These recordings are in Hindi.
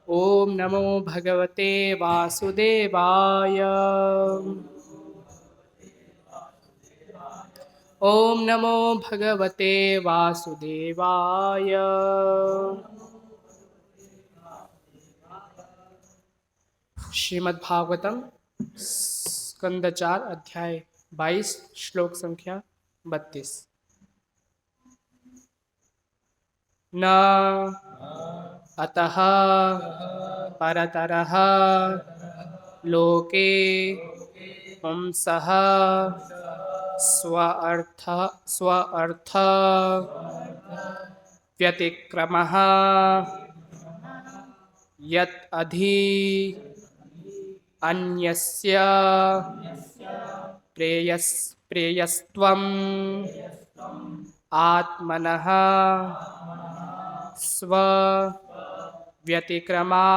ओम नमो भगवते वासुदेवाय। ओम नमो भगवते वासुदेवाय। श्रीमद्भागवतम स्कंद 4 अध्याय 22 श्लोक संख्या 32। न अतः परतरः लोके पुंसः स्व अर्थ व्यतिक्रमः यत् अधि अन्यस्य प्रेयस्त्वम् आत्मनः स्व व्यतिक्रमा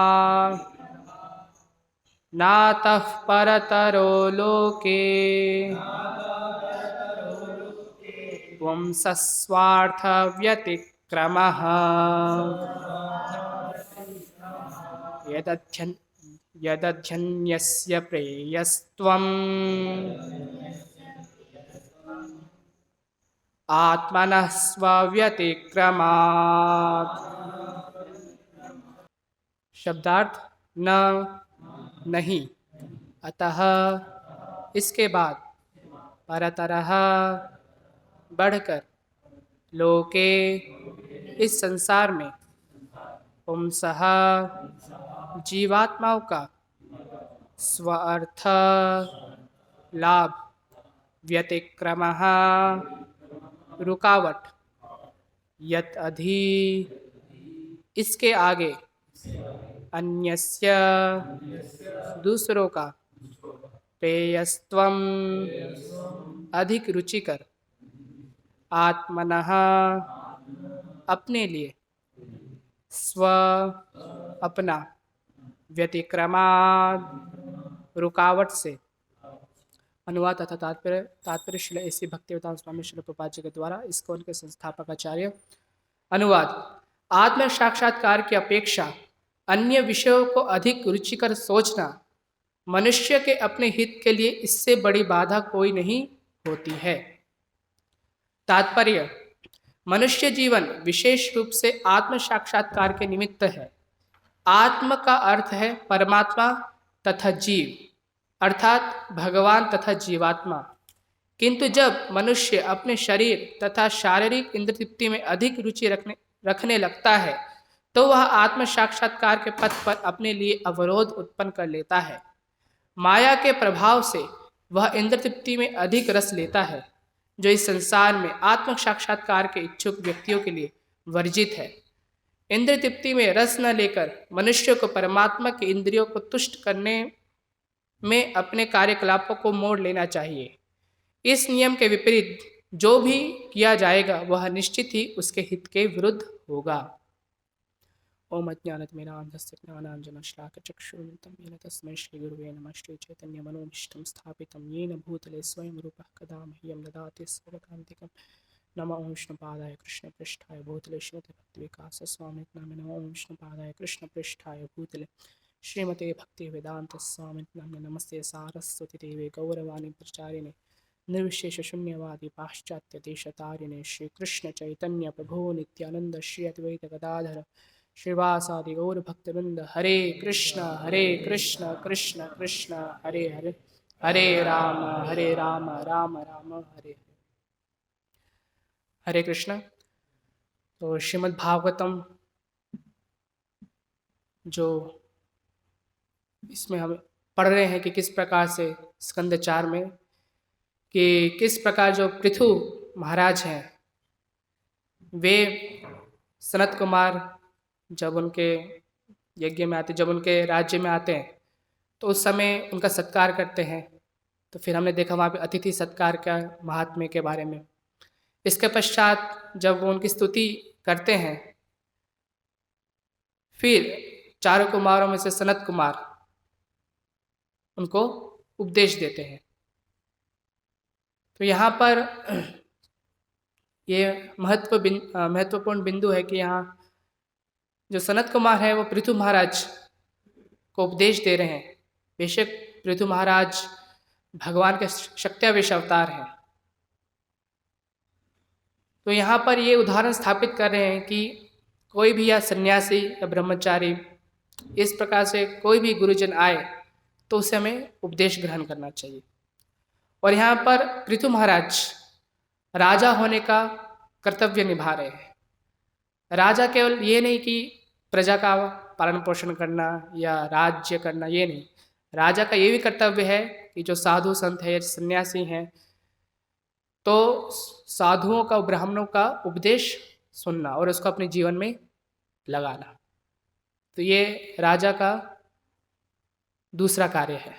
नातः परतरो लोके पुंसस्वार्थ व्यतिक्रमः यदध्यन् यदध्यन्यस्य प्रेयस्त्वम् आत्मनः स्वव्यतिक्रमात्। शब्दार्थ न नहीं, अतः इसके बाद, परतरः बढ़कर, लोके इस संसार में, पुंसः जीवात्माओं का, स्वार्थ लाभ, व्यतिक्रमः रुकावट, यत अधि इसके आगे, अन्यस्य दूसरों का, प्रेयस्त्वम अधिक रुचिकर, आत्मनः अपने लिए, स्व अपना, व्यतिक्रमाद रुकावट से। अनुवाद तथा तात्पर्य। तात्पर्य श्री ऐसी भक्तिवेदांत स्वामी श्री प्रभुपाद जी के द्वारा इस्कॉन के संस्थापक आचार्य। अनुवाद। आत्म साक्षात्कार की अपेक्षा अन्य विषयों को अधिक रुचिकर सोचना मनुष्य के अपने हित के लिए इससे बड़ी बाधा कोई नहीं होती है। तात्पर्य। मनुष्य जीवन विशेष रूप से आत्म साक्षात्कार के निमित्त है। आत्म का अर्थ है परमात्मा तथा जीव, अर्थात भगवान तथा जीवात्मा। किंतु जब मनुष्य अपने शरीर तथा शारीरिक इंद्रिय में अधिक रुचि रखने लगता है तो वह आत्म साक्षात्कार के पथ पर अपने लिए अवरोध उत्पन्न कर लेता है। माया के प्रभाव से वह इंद्र तृप्ति में अधिक रस लेता है, जो इस संसार में आत्म साक्षात्कार के इच्छुक व्यक्तियों के लिए वर्जित है। इंद्र तृप्ति में रस न लेकर मनुष्य को परमात्मा के इंद्रियों को तुष्ट करने में अपने कार्यकलापों को मोड़ लेना चाहिए। इस नियम के विपरीत जो भी किया जाएगा वह निश्चित ही उसके हित के विरुद्ध होगा। ओम अज्ञानतिमिरान्धस्य ज्ञानाञ्जनश्लाकचक्षुरुन्मिलितं येन तस्मै श्रीगुरुवे नमः। श्रीचैतन्यमनोभीष्टं स्थापितं येन भूतले स्वयं रूपः कदा मह्यं ददाति स्वपदान्तिकं। नमो ओं विष्णुपादाय कृष्णपृष्ठाय भूतले श्रीमते भक्तिविकासस्वामिने नमः। ओं विष्णुपादाय कृष्णपृष्ठाय भूतले श्रीमते भक्तिवेदान्तस्वामिने नमस्ते। सारस्वतीदेवे गौरवाणी प्रचारिणे निर्विशेष शून्यवादी पाश्चात्य देशतारिणे श्रीकृष्ण चैतन्य प्रभो नित्यानंद श्री अद्वैत गदाधर श्रीवासादि गौर भक्तवृंद। हरे कृष्ण कृष्ण कृष्ण हरे हरे, हरे राम राम राम हरे हरे। हरे कृष्ण। तो श्रीमद् भागवतम जो इसमें हम पढ़ रहे हैं कि किस प्रकार से स्कंद 4 में कि किस प्रकार जो पृथु महाराज हैं वे सनत कुमार जब उनके यज्ञ में आते, जब उनके राज्य में आते हैं तो उस समय उनका सत्कार करते हैं। तो फिर हमने देखा वहाँ पे अतिथि सत्कार का महात्म्य के बारे में। इसके पश्चात जब वो उनकी स्तुति करते हैं फिर चारों कुमारों में से सनत कुमार उनको उपदेश देते हैं। तो यहाँ पर ये महत्वपूर्ण बिंदु है कि यहाँ जो सनत कुमार है वो पृथु महाराज को उपदेश दे रहे हैं। बेशक पृथु महाराज भगवान के शक्त्यावेश अवतार हैं। तो यहाँ पर ये उदाहरण स्थापित कर रहे हैं कि कोई भी या सन्यासी या ब्रह्मचारी इस प्रकार से कोई भी गुरुजन आए तो उसे हमें उपदेश ग्रहण करना चाहिए। और यहाँ पर पृथु महाराज राजा होने का कर्तव्य निभा रहे हैं। राजा केवल ये नहीं कि प्रजा का पालन पोषण करना या राज्य करना, ये नहीं। राजा का ये भी कर्तव्य है कि जो साधु संत है, सन्यासी हैं, तो साधुओं का, ब्राह्मणों का उपदेश सुनना और उसको अपने जीवन में लगाना। तो ये राजा का दूसरा कार्य है,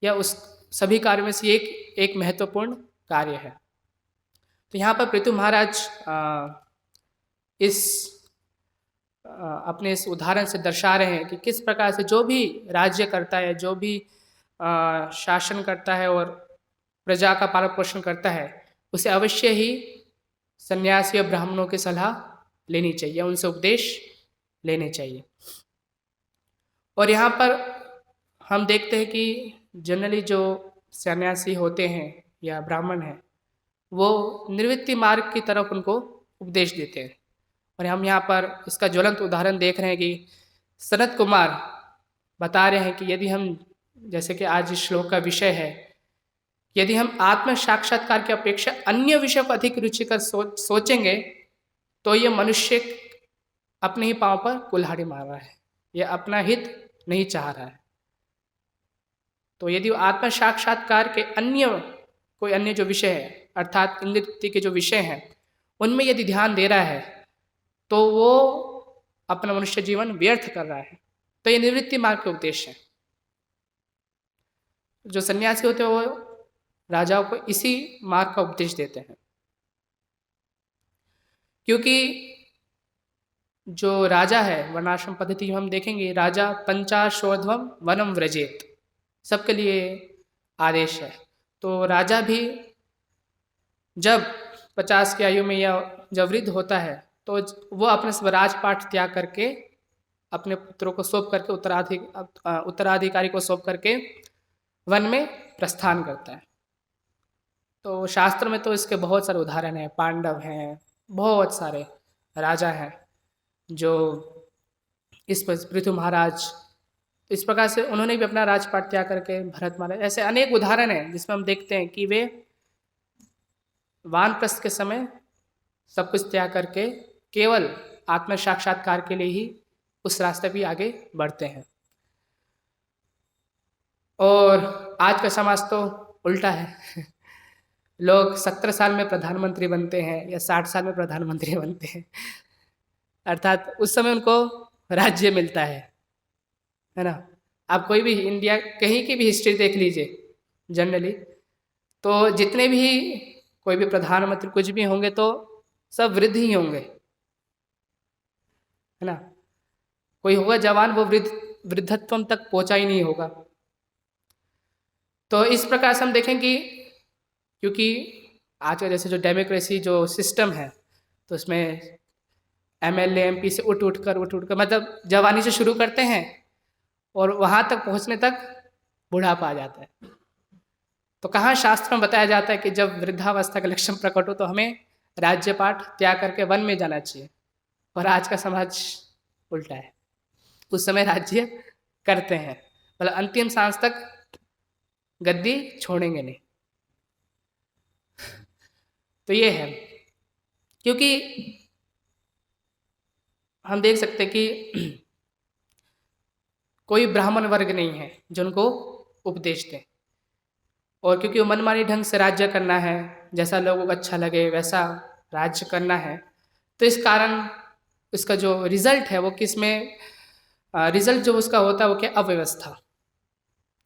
या उस सभी कार्यों में से एक महत्वपूर्ण कार्य है। तो यहाँ पर पृथु महाराज अपने इस उदाहरण से दर्शा रहे हैं कि किस प्रकार से जो भी राज्य करता है, जो भी शासन करता है और प्रजा का पालन पोषण करता है, उसे अवश्य ही सन्यासी और ब्राह्मणों की सलाह लेनी चाहिए, उनसे उपदेश लेने चाहिए। और यहाँ पर हम देखते हैं कि जनरली जो सन्यासी होते हैं या ब्राह्मण हैं, वो निवृत्ति मार्ग की तरफ उनको उपदेश देते हैं। और हम यहाँ पर इसका ज्वलंत उदाहरण देख रहे हैं कि सनत कुमार बता रहे हैं कि यदि हम, जैसे कि आज इस श्लोक का विषय है, यदि हम आत्म साक्षात्कार की अपेक्षा अन्य विषयों को अधिक रुचिकर सोचेंगे तो ये मनुष्य अपने ही पांव पर कुल्हाड़ी मार रहा है, यह अपना हित नहीं चाह रहा है। तो यदि आत्म साक्षात्कार के कोई अन्य जो विषय है, अर्थात इंद्रिय के जो विषय हैं, उनमें यदि ध्यान दे रहा है तो वो अपना मनुष्य जीवन व्यर्थ कर रहा है। तो ये निवृत्ति मार्ग के उद्देश्य है। जो सन्यासी होते हैं वो राजाओं को इसी मार्ग का उपदेश देते हैं, क्योंकि जो राजा है, वर्णाश्रम पद्धति हम देखेंगे, राजा पंचाशोर्ध्वम वनम व्रजेत, सबके लिए आदेश है। तो राजा भी जब 50 की आयु में या जब वृद्ध होता है तो वो अपने स्वराजपाठ त्याग करके अपने पुत्रों को सौंप करके, उत्तराधिकारी को सौंप करके वन में प्रस्थान करता है। तो शास्त्र में तो इसके बहुत सारे उदाहरण हैं, पांडव हैं, बहुत सारे राजा हैं जो इस पृथु महाराज, इस प्रकार से उन्होंने भी अपना राजपाट त्याग करके, भरत महाराज, ऐसे अनेक उदाहरण हैं जिसमें हम देखते हैं कि वे वानप्रस्थ के समय सब कुछ त्याग करके केवल आत्म साक्षात्कार के लिए ही उस रास्ते भी आगे बढ़ते हैं। और आज का समाज तो उल्टा है। लोग 17 साल में प्रधानमंत्री बनते हैं या 60 साल में प्रधानमंत्री बनते हैं, अर्थात उस समय उनको राज्य मिलता है ना। आप कोई भी इंडिया कहीं की भी हिस्ट्री देख लीजिए जनरली, तो जितने भी कोई भी प्रधानमंत्री कुछ भी होंगे तो सब वृद्ध ही होंगे, है ना। कोई होगा जवान, वो वृद्धत्व तक पहुंचा ही नहीं होगा। तो इस प्रकार से हम देखें कि क्योंकि आज का जैसे जो डेमोक्रेसी जो सिस्टम है, तो उसमें MLA MP से उठ उठ कर मतलब जवानी से शुरू करते हैं और वहाँ तक पहुँचने तक बुढ़ापा आ जाता है। तो कहाँ शास्त्र में बताया जाता है कि जब वृद्धावस्था का लक्षण प्रकट हो तो हमें राज्यपाठ त्याग करके वन में जाना चाहिए। और आज का समाज उल्टा है, उस समय राज्य करते हैं, मतलब अंतिम सांस तक गद्दी छोड़ेंगे नहीं। तो ये है, क्योंकि हम देख सकते कि कोई ब्राह्मण वर्ग नहीं है जो उनको उपदेश दे, और क्योंकि वो मनमानी ढंग से राज्य करना है, जैसा लोगों को अच्छा लगे वैसा राज्य करना है, तो इस कारण इसका जो रिजल्ट है वो किसमें, रिजल्ट जो उसका होता है वो क्या, अव्यवस्था।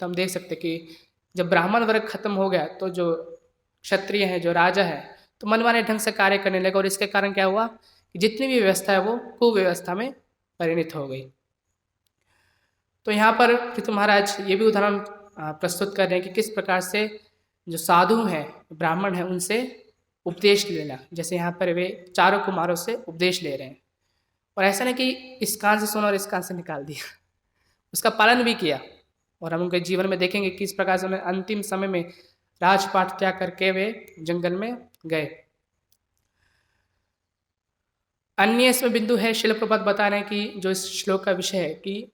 तो हम देख सकते कि जब ब्राह्मण वर्ग खत्म हो गया तो जो क्षत्रिय हैं, जो राजा है, तो मनमाने ढंग से कार्य करने लगे, और इसके कारण क्या हुआ कि जितनी भी व्यवस्था है वो कुव्यवस्था में परिणत हो गई। तो यहाँ पर पृथु महाराज ये भी उदाहरण प्रस्तुत कर रहे हैं कि किस प्रकार से जो साधु हैं, ब्राह्मण हैं, उनसे उपदेश लेना। जैसे यहाँ पर वे चारों कुमारों से उपदेश ले रहे हैं, और ऐसा नहीं कि इस कान से सुना और इस कान से निकाल दिया, उसका पालन भी किया। और हम उनके जीवन में देखेंगे किस प्रकार से उन्हें अंतिम समय में राजपाट त्याग करके वे जंगल में गए। अन्य इसमें बिंदु है, शिल प्रपात बता रहे हैं कि जो इस श्लोक का विषय है कि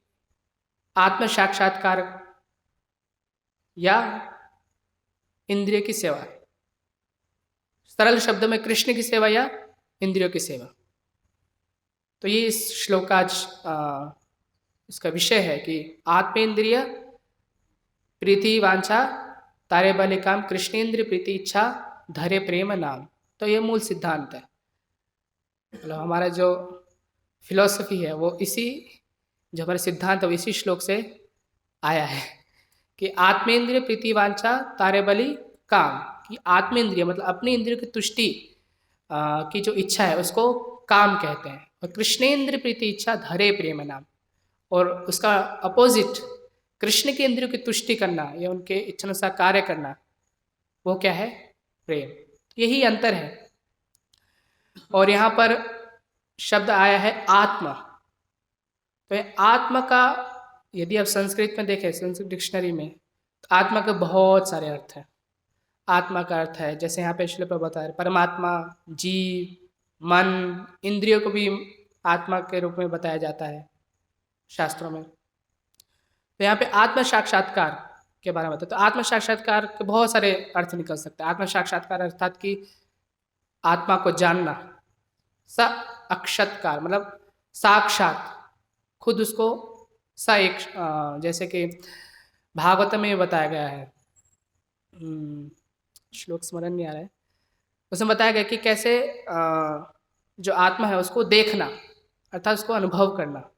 आत्म साक्षात्कार या इंद्रिय की सेवा, सरल शब्द में कृष्ण की सेवा या इंद्रियों की सेवा। तो ये इस श्लोक का आज इसका विषय है कि आत्मेंद्रिय प्रीति वांछा तारे बलि काम, कृष्णेंद्रिय प्रीति इच्छा धरे प्रेम नाम। तो ये मूल सिद्धांत है, मतलब हमारा जो फिलॉसफी है वो इसी, जो हमारा सिद्धांत है वो इसी श्लोक से आया है कि आत्मेंद्रिय प्रीति वांछा तारे बलि काम, कि आत्मेंद्रिय मतलब अपनी इंद्रिय की तुष्टि की जो इच्छा है उसको काम कहते हैं, और कृष्णेंद्रिय प्रीति इच्छा धरे प्रेम नाम, और उसका अपोजिट कृष्ण के इंद्रियों की तुष्टि करना या उनके इच्छानुसार कार्य करना वो क्या है, प्रेम। यही अंतर है। और यहाँ पर शब्द आया है आत्मा। तो आत्मा का यदि आप संस्कृत में देखें, संस्कृत डिक्शनरी में, तो आत्मा के बहुत सारे अर्थ हैं। आत्मा का अर्थ है जैसे यहाँ पे श्लोक पर बता रहे परमात्मा, जीव, मन, इंद्रियों को भी आत्मा के रूप में बताया जाता है शास्त्रों में। तो यहाँ पे आत्म साक्षात्कार के बारे में बताया। तो आत्म साक्षात्कार के बहुत सारे अर्थ निकल सकते हैं। आत्म साक्षात्कार अर्थात कि आत्मा को जानना, स अक्षतकार मतलब साक्षात खुद उसको स एक, जैसे कि भागवत में बताया गया है, श्लोक स्मरण नहीं आ रहा है, उसमें बताया गया कि कैसे जो आत्मा है उसको देखना अर्थात उसको अनुभव करना।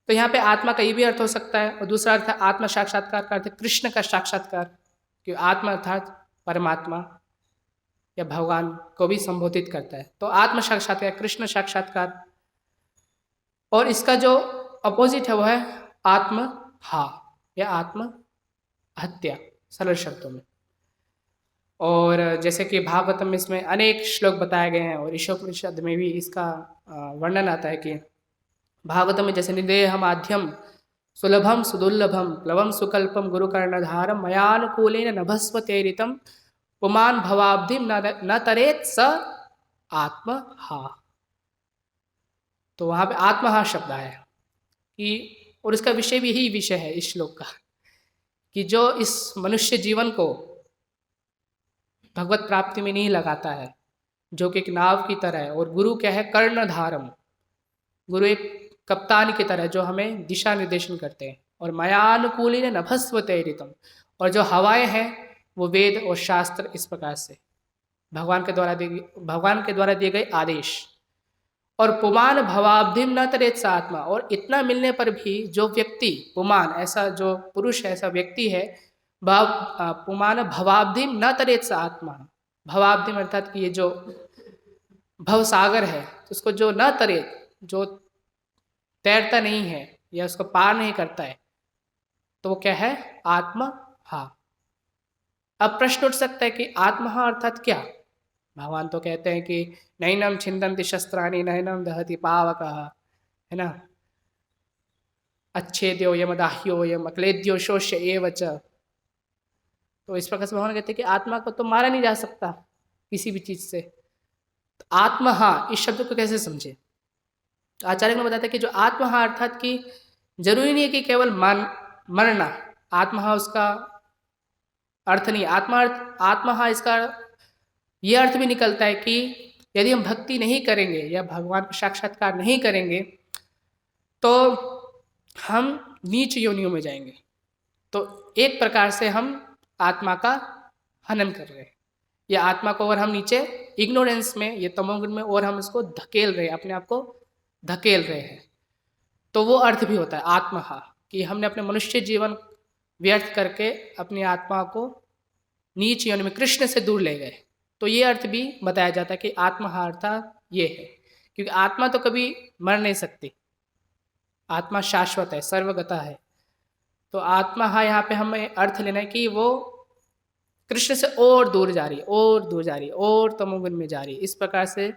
तो यहाँ पे आत्मा का ये भी अर्थ हो सकता है, और दूसरा अर्थ है आत्म साक्षात्कार का अर्थ कृष्ण का साक्षात्कार, कि आत्मा अर्थात परमात्मा या भगवान को भी संबोधित करता है। तो आत्म साक्षात्कार, कृष्ण साक्षात्कार, और इसका जो अपोजिट है वो है आत्महा या आत्म हत्या, सरल शब्दों में। और जैसे कि भागवतम में इसमें अनेक श्लोक बताए गए हैं, और ईशोपनिषद में भी इसका वर्णन आता है कि भागवतम में जैसे निदेह माध्यम सुलभम सुदुर्लभम प्लवम सुकल्पम गुरुकर्णधारम मयानुकूलेन नभस्वतेरितम पुमान भवाब्धिम न तरेत स आत्महा। तो वहाँ पे आत्महा शब्द आया कि, और इसका विषय भी यही विषय है इस श्लोक का, कि जो इस मनुष्य जीवन को भगवत प्राप्ति में नहीं लगाता है, जो कि एक नाव की तरह है, और गुरु क्या है, कर्णधारम, गुरु एक कप्तान की तरह जो हमें दिशा निर्देशन करते हैं, और मयानुकूली ने नभस्व तैरितम, और जो हवाएं हैं वो वेद और शास्त्र, इस प्रकार से भगवान के द्वारा दिए गए आदेश। और पुमान भवाब्धिम न तरेत सा आत्मा, और इतना मिलने पर भी जो व्यक्ति पुमान, ऐसा जो पुरुष है, ऐसा व्यक्ति है, पुमान भवाब्धिम न तरेत सा आत्मा, भवाब्धिम अर्थात कि ये जो भव सागर है तो उसको जो न तरेत, जो तैरता नहीं है या उसको पार नहीं करता है, तो वो क्या है, आत्महा। अब प्रश्न उठ सकता है कि आत्महा अर्थात क्या। भगवान तो कहते हैं कि नैनम छिन्दन्ति शस्त्राणि नैनम दहति पावकः, है ना, अच्छेद्यो यमदाह्यो यम अक्लेद्यो शोष्य एव च। तो इस प्रकार से भगवान कहते हैं कि आत्मा को तो मारा नहीं जा सकता किसी भी चीज से। तो आत्महा इस शब्द को कैसे समझे। आचार्य ने बताया कि जो आत्महा अर्थात कि जरूरी नहीं है कि केवल मरना आत्महा उसका अर्थ नहीं। आत्महा इसका ये अर्थ भी निकलता है कि यदि हम भक्ति नहीं करेंगे या भगवान का साक्षात्कार नहीं करेंगे तो हम नीच योनियों में जाएंगे। तो एक प्रकार से हम आत्मा का हनन कर रहे हैं, या आत्मा को और हम नीचे इग्नोरेंस में, ये तमोगुण में, और हम इसको धकेल रहे हैं, अपने आप को धकेल रहे हैं। तो वो अर्थ भी होता है आत्महा, कि हमने अपने मनुष्य जीवन व्यर्थ करके अपनी आत्मा को नीच योनि में कृष्ण से दूर ले गए। तो ये अर्थ भी बताया जाता है कि आत्महा अर्थात ये है, क्योंकि आत्मा तो कभी मर नहीं सकती, आत्मा शाश्वत है, सर्वगता है। तो आत्महा यहाँ पे हमें अर्थ लेना है कि वो कृष्ण से और दूर जा रही है, और दूर जा रही है, और तमोगुण में जा रही है। इस प्रकार से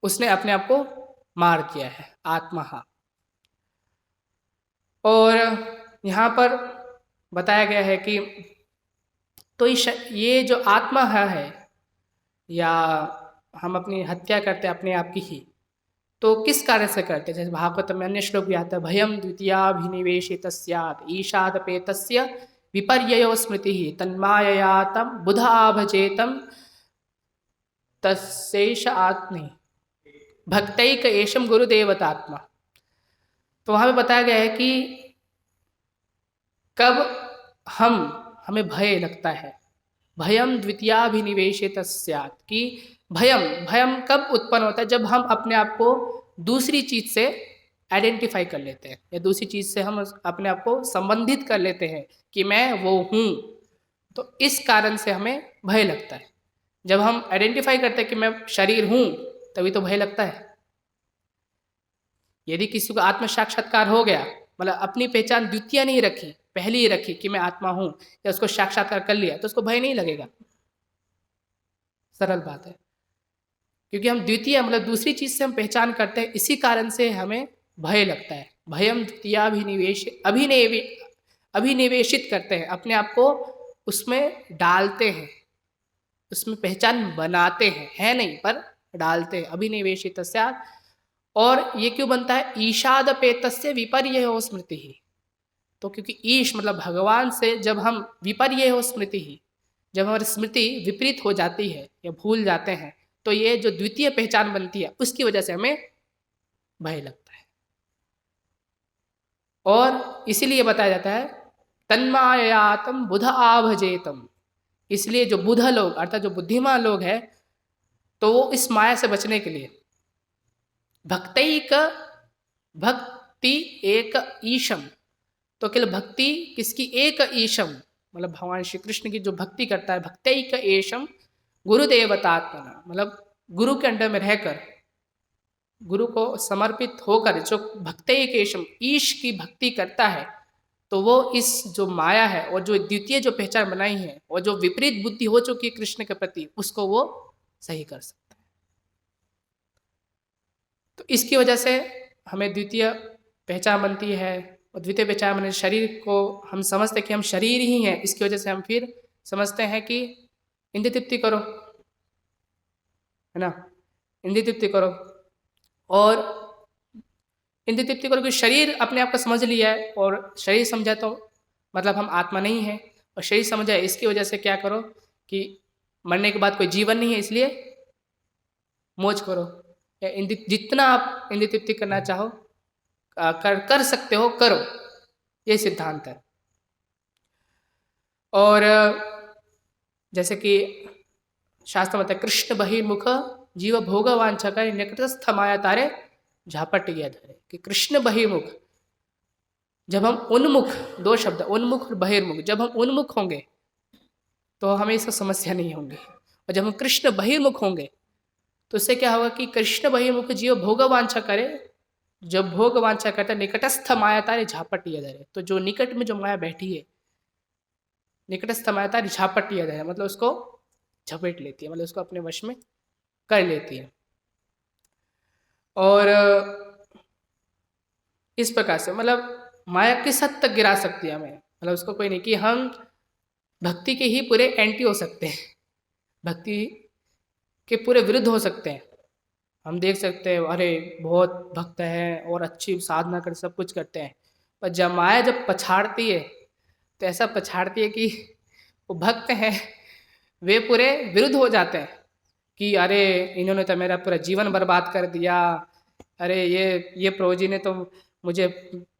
उसने अपने आप को मार दिया है, आत्मा। और यहाँ पर बताया गया है कि तो ये जो आत्मा है या हम अपनी हत्या करते हैं अपने आप की ही, तो किस कार्य से करते हैं? जैसे भागवत में अन्य श्लोक भी आता है, भयम द्वितीयाभिनिवेशित स्यात् ईशादपेतस्य विपर्ययो स्मृति तन्मायया तम बुधा भजेतम तस्यैष आत्मे भक्तैक एषम गुरुदेवतात्मा। तो वहाँ पे बताया गया है कि कब हमें भय लगता है, भयम द्वितीयाभिनिवेशित स्यात्, कि भयम भयम कब उत्पन्न होता है? जब हम अपने आप को दूसरी चीज से आइडेंटिफाई कर लेते हैं या दूसरी चीज से हम अपने आप को संबंधित कर लेते हैं कि मैं वो हूँ, तो इस कारण से हमें भय लगता है। जब हम आइडेंटिफाई करते हैं कि मैं शरीर हूँ, तभी तो भय लगता है। यदि किसी को आत्म साक्षात्कार हो गया, मतलब अपनी पहचान द्वितीय नहीं रखी, पहली ही रखी कि मैं आत्मा हूं, या उसको साक्षात्कार कर लिया, तो उसको भय नहीं लगेगा। सरल बात है, क्योंकि हम द्वितीय मतलब दूसरी चीज से हम पहचान करते हैं, इसी कारण से हमें भय लगता है। भयम द्वितीयाभिनिवेश अभिनिवेशित करते हैं, अपने आप को उसमें डालते हैं, उसमें पहचान बनाते हैं, है नहीं पर डालते हैं, अभिनिवेशित। और ये क्यों बनता है? ईशादपेतस्य विपर्ययो स्मृति ही। तो क्योंकि ईश मतलब भगवान से जब हम विपर्ययो स्मृति ही, जब हमारी स्मृति विपरीत हो जाती है या भूल जाते हैं, तो ये जो द्वितीय पहचान बनती है, उसकी वजह से हमें भय लगता है। और इसीलिए बताया जाता है तन्मायातम बुध आभजेतम। इसलिए जो बुध लोग अर्थात जो बुद्धिमान लोग हैं, तो वो इस माया से बचने के लिए भक्ति एक ईशम, तो केवल भक्ति किसकी? एक ईशम, मतलब भगवान श्री कृष्ण की जो भक्ति करता है, भक्तैक एशम गुरुदेवतात्मना, मतलब गुरु के अंडर में रहकर, गुरु को समर्पित होकर जो भक्तैक एशम ईश की भक्ति करता है, तो वो इस जो माया है और जो द्वितीय जो पहचान बनाई है और जो विपरीत बुद्धि हो चुकी है कृष्ण के प्रति, उसको वो सही कर सकता है। तो इसकी वजह से हमें द्वितीय पहचान बनती है, और द्वितीय पहचान बने शरीर को हम समझते हैं कि हम शरीर ही हैं। इसकी वजह से हम फिर समझते हैं कि इंद्रिय तृप्ति करो, है ना, इंद्रिय तृप्ति करो, और इंद्रिय तृप्ति करो, क्योंकि शरीर अपने आप को समझ लिया है, और शरीर समझा तो मतलब हम आत्मा नहीं है, और शरीर समझा है, इसकी वजह से क्या करो कि मरने के बाद कोई जीवन नहीं है, इसलिए मौज करो, या जितना आप इंद्रिय तृप्ति करना चाहो कर सकते हो, करो, ये सिद्धांत है। और जैसे कि शास्त्र में कृष्ण बहिर्मुख जीव भोग वांछा कर निकटस्थ माया तारे झापट गया धरे, कि कृष्ण बहिर्मुख, जब हम उन्मुख, दो शब्द उन्मुख और बहिर्मुख, जब हम उन्मुख होंगे तो हमें इसका समस्या नहीं होंगी, और जब हम कृष्ण बहिर्मुख होंगे तो उससे क्या होगा कि कृष्ण बहिर्मुख जीव भोग वांछा करे, जब भोग वांछा करता है निकटस्थ माया तारे झापट लिया जाए, तो जो निकट में जो माया बैठी है, निकटस्थ माया तारे झापट लिया जाए, मतलब उसको झपेट लेती है, मतलब उसको अपने वश में कर लेती है। और इस प्रकार से मतलब माया किस हद तक गिरा सकती है हमें, मतलब उसको कोई नहीं, कि हम भक्ति के ही पूरे एंटी हो सकते हैं, भक्ति के पूरे विरुद्ध हो सकते हैं। हम देख सकते हैं अरे बहुत भक्त है और अच्छी साधना कर सब कुछ करते हैं, पर जब माया जब पछाड़ती है, तो ऐसा पछाड़ती है कि वो भक्त हैं वे पूरे विरुद्ध हो जाते हैं, कि अरे इन्होंने तो मेरा पूरा जीवन बर्बाद कर दिया, अरे ये प्रभु जी ने तो मुझे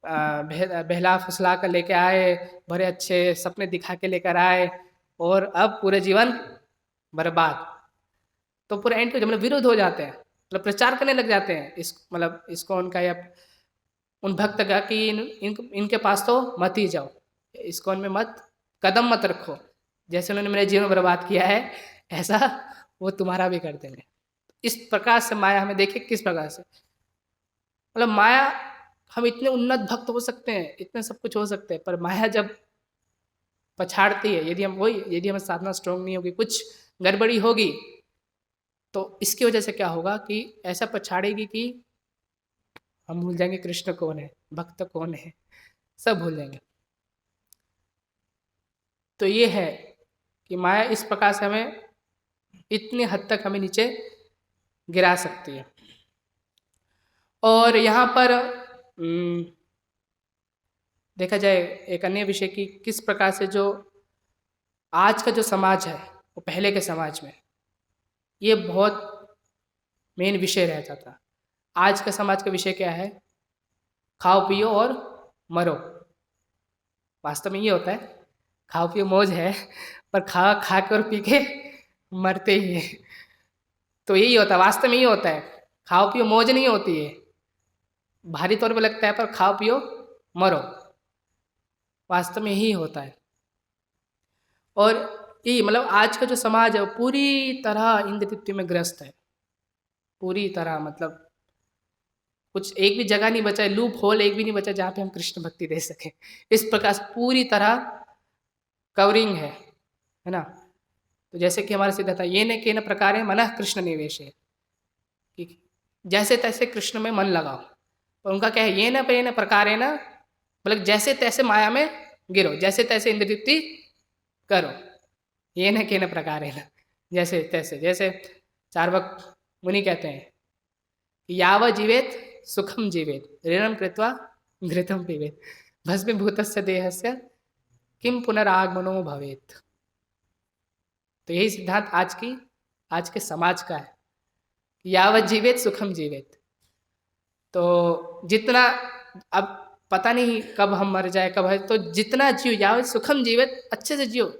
बहला फुसला कर लेके आए, बड़े अच्छे सपने दिखा के लेकर आए, और अब पूरे जीवन बर्बाद। तो पूरा एंड मतलब विरुद्ध हो जाते हैं, मतलब प्रचार करने लग जाते हैं मतलब इसको उनका या उन भक्त का कि इनके पास तो मत ही जाओ, इस्कॉन में मत कदम मत रखो, जैसे उन्होंने मेरा जीवन बर्बाद किया है ऐसा वो तुम्हारा भी कर देंगे। इस प्रकार से माया हमें देखे किस प्रकार से, मतलब माया, हम इतने उन्नत भक्त हो सकते हैं, इतने सब कुछ हो सकते हैं, पर माया जब पछाड़ती है, यदि हम साधना स्ट्रॉन्ग नहीं होगी, कुछ गड़बड़ी होगी, तो इसकी वजह से क्या होगा कि ऐसा पछाड़ेगी कि हम भूल जाएंगे कृष्ण कौन है, भक्त कौन है, सब भूल जाएंगे। तो ये है कि माया इस प्रकार से हमें इतनी हद तक हमें नीचे गिरा सकती है। और यहाँ पर देखा जाए एक अन्य विषय की किस प्रकार से जो आज का जो समाज है वो पहले के समाज में ये बहुत मेन विषय रहता था। आज का समाज का विषय क्या है? खाओ पियो और मरो। वास्तव में ये होता है, खाओ पियो मौज है, पर खा खा कर पी के मरते ही हैं। तो यही होता है, वास्तव में ये होता है, खाओ पियो मौज नहीं होती है, भारी तौर पे लगता है, पर खाओ पियो मरो, वास्तव में यही होता है। और ये मतलब आज का जो समाज है वो पूरी तरह इंद्र तृप्ति में ग्रस्त है, पूरी तरह। मतलब कुछ एक भी जगह नहीं बचा है, लूप होल एक भी नहीं बचा जहाँ पे हम कृष्ण भक्ति दे सकें। इस प्रकार से पूरी तरह कवरिंग है ना। तो जैसे कि हमारा सिद्धांत था, ये न के न प्रकार है मन कृष्ण निवेश है, कि जैसे तैसे कृष्ण में मन लगाओ। और उनका क्या है, ये न पे न प्रकार है ना, मतलब जैसे तैसे माया में गिरो, जैसे तैसे इंद्र तृप्ति करो, ये न के न प्रकार है ना, जैसे तैसे। जैसे चार्वाक मुनि कहते हैं कि याव जीवेत सुखम जीवेत ऋणम कृत्वा घृतम पीवेत भस्मीभूतस्य देहस्य किम पुनरागमनो भवेत। तो यही सिद्धांत आज के समाज का है, यावत जीवेत सुखम जीवेत। तो जितना, अब पता नहीं कब हम मर जाए कब है, तो जितना जियो यावत सुखम जीवेत, अच्छे से जियो,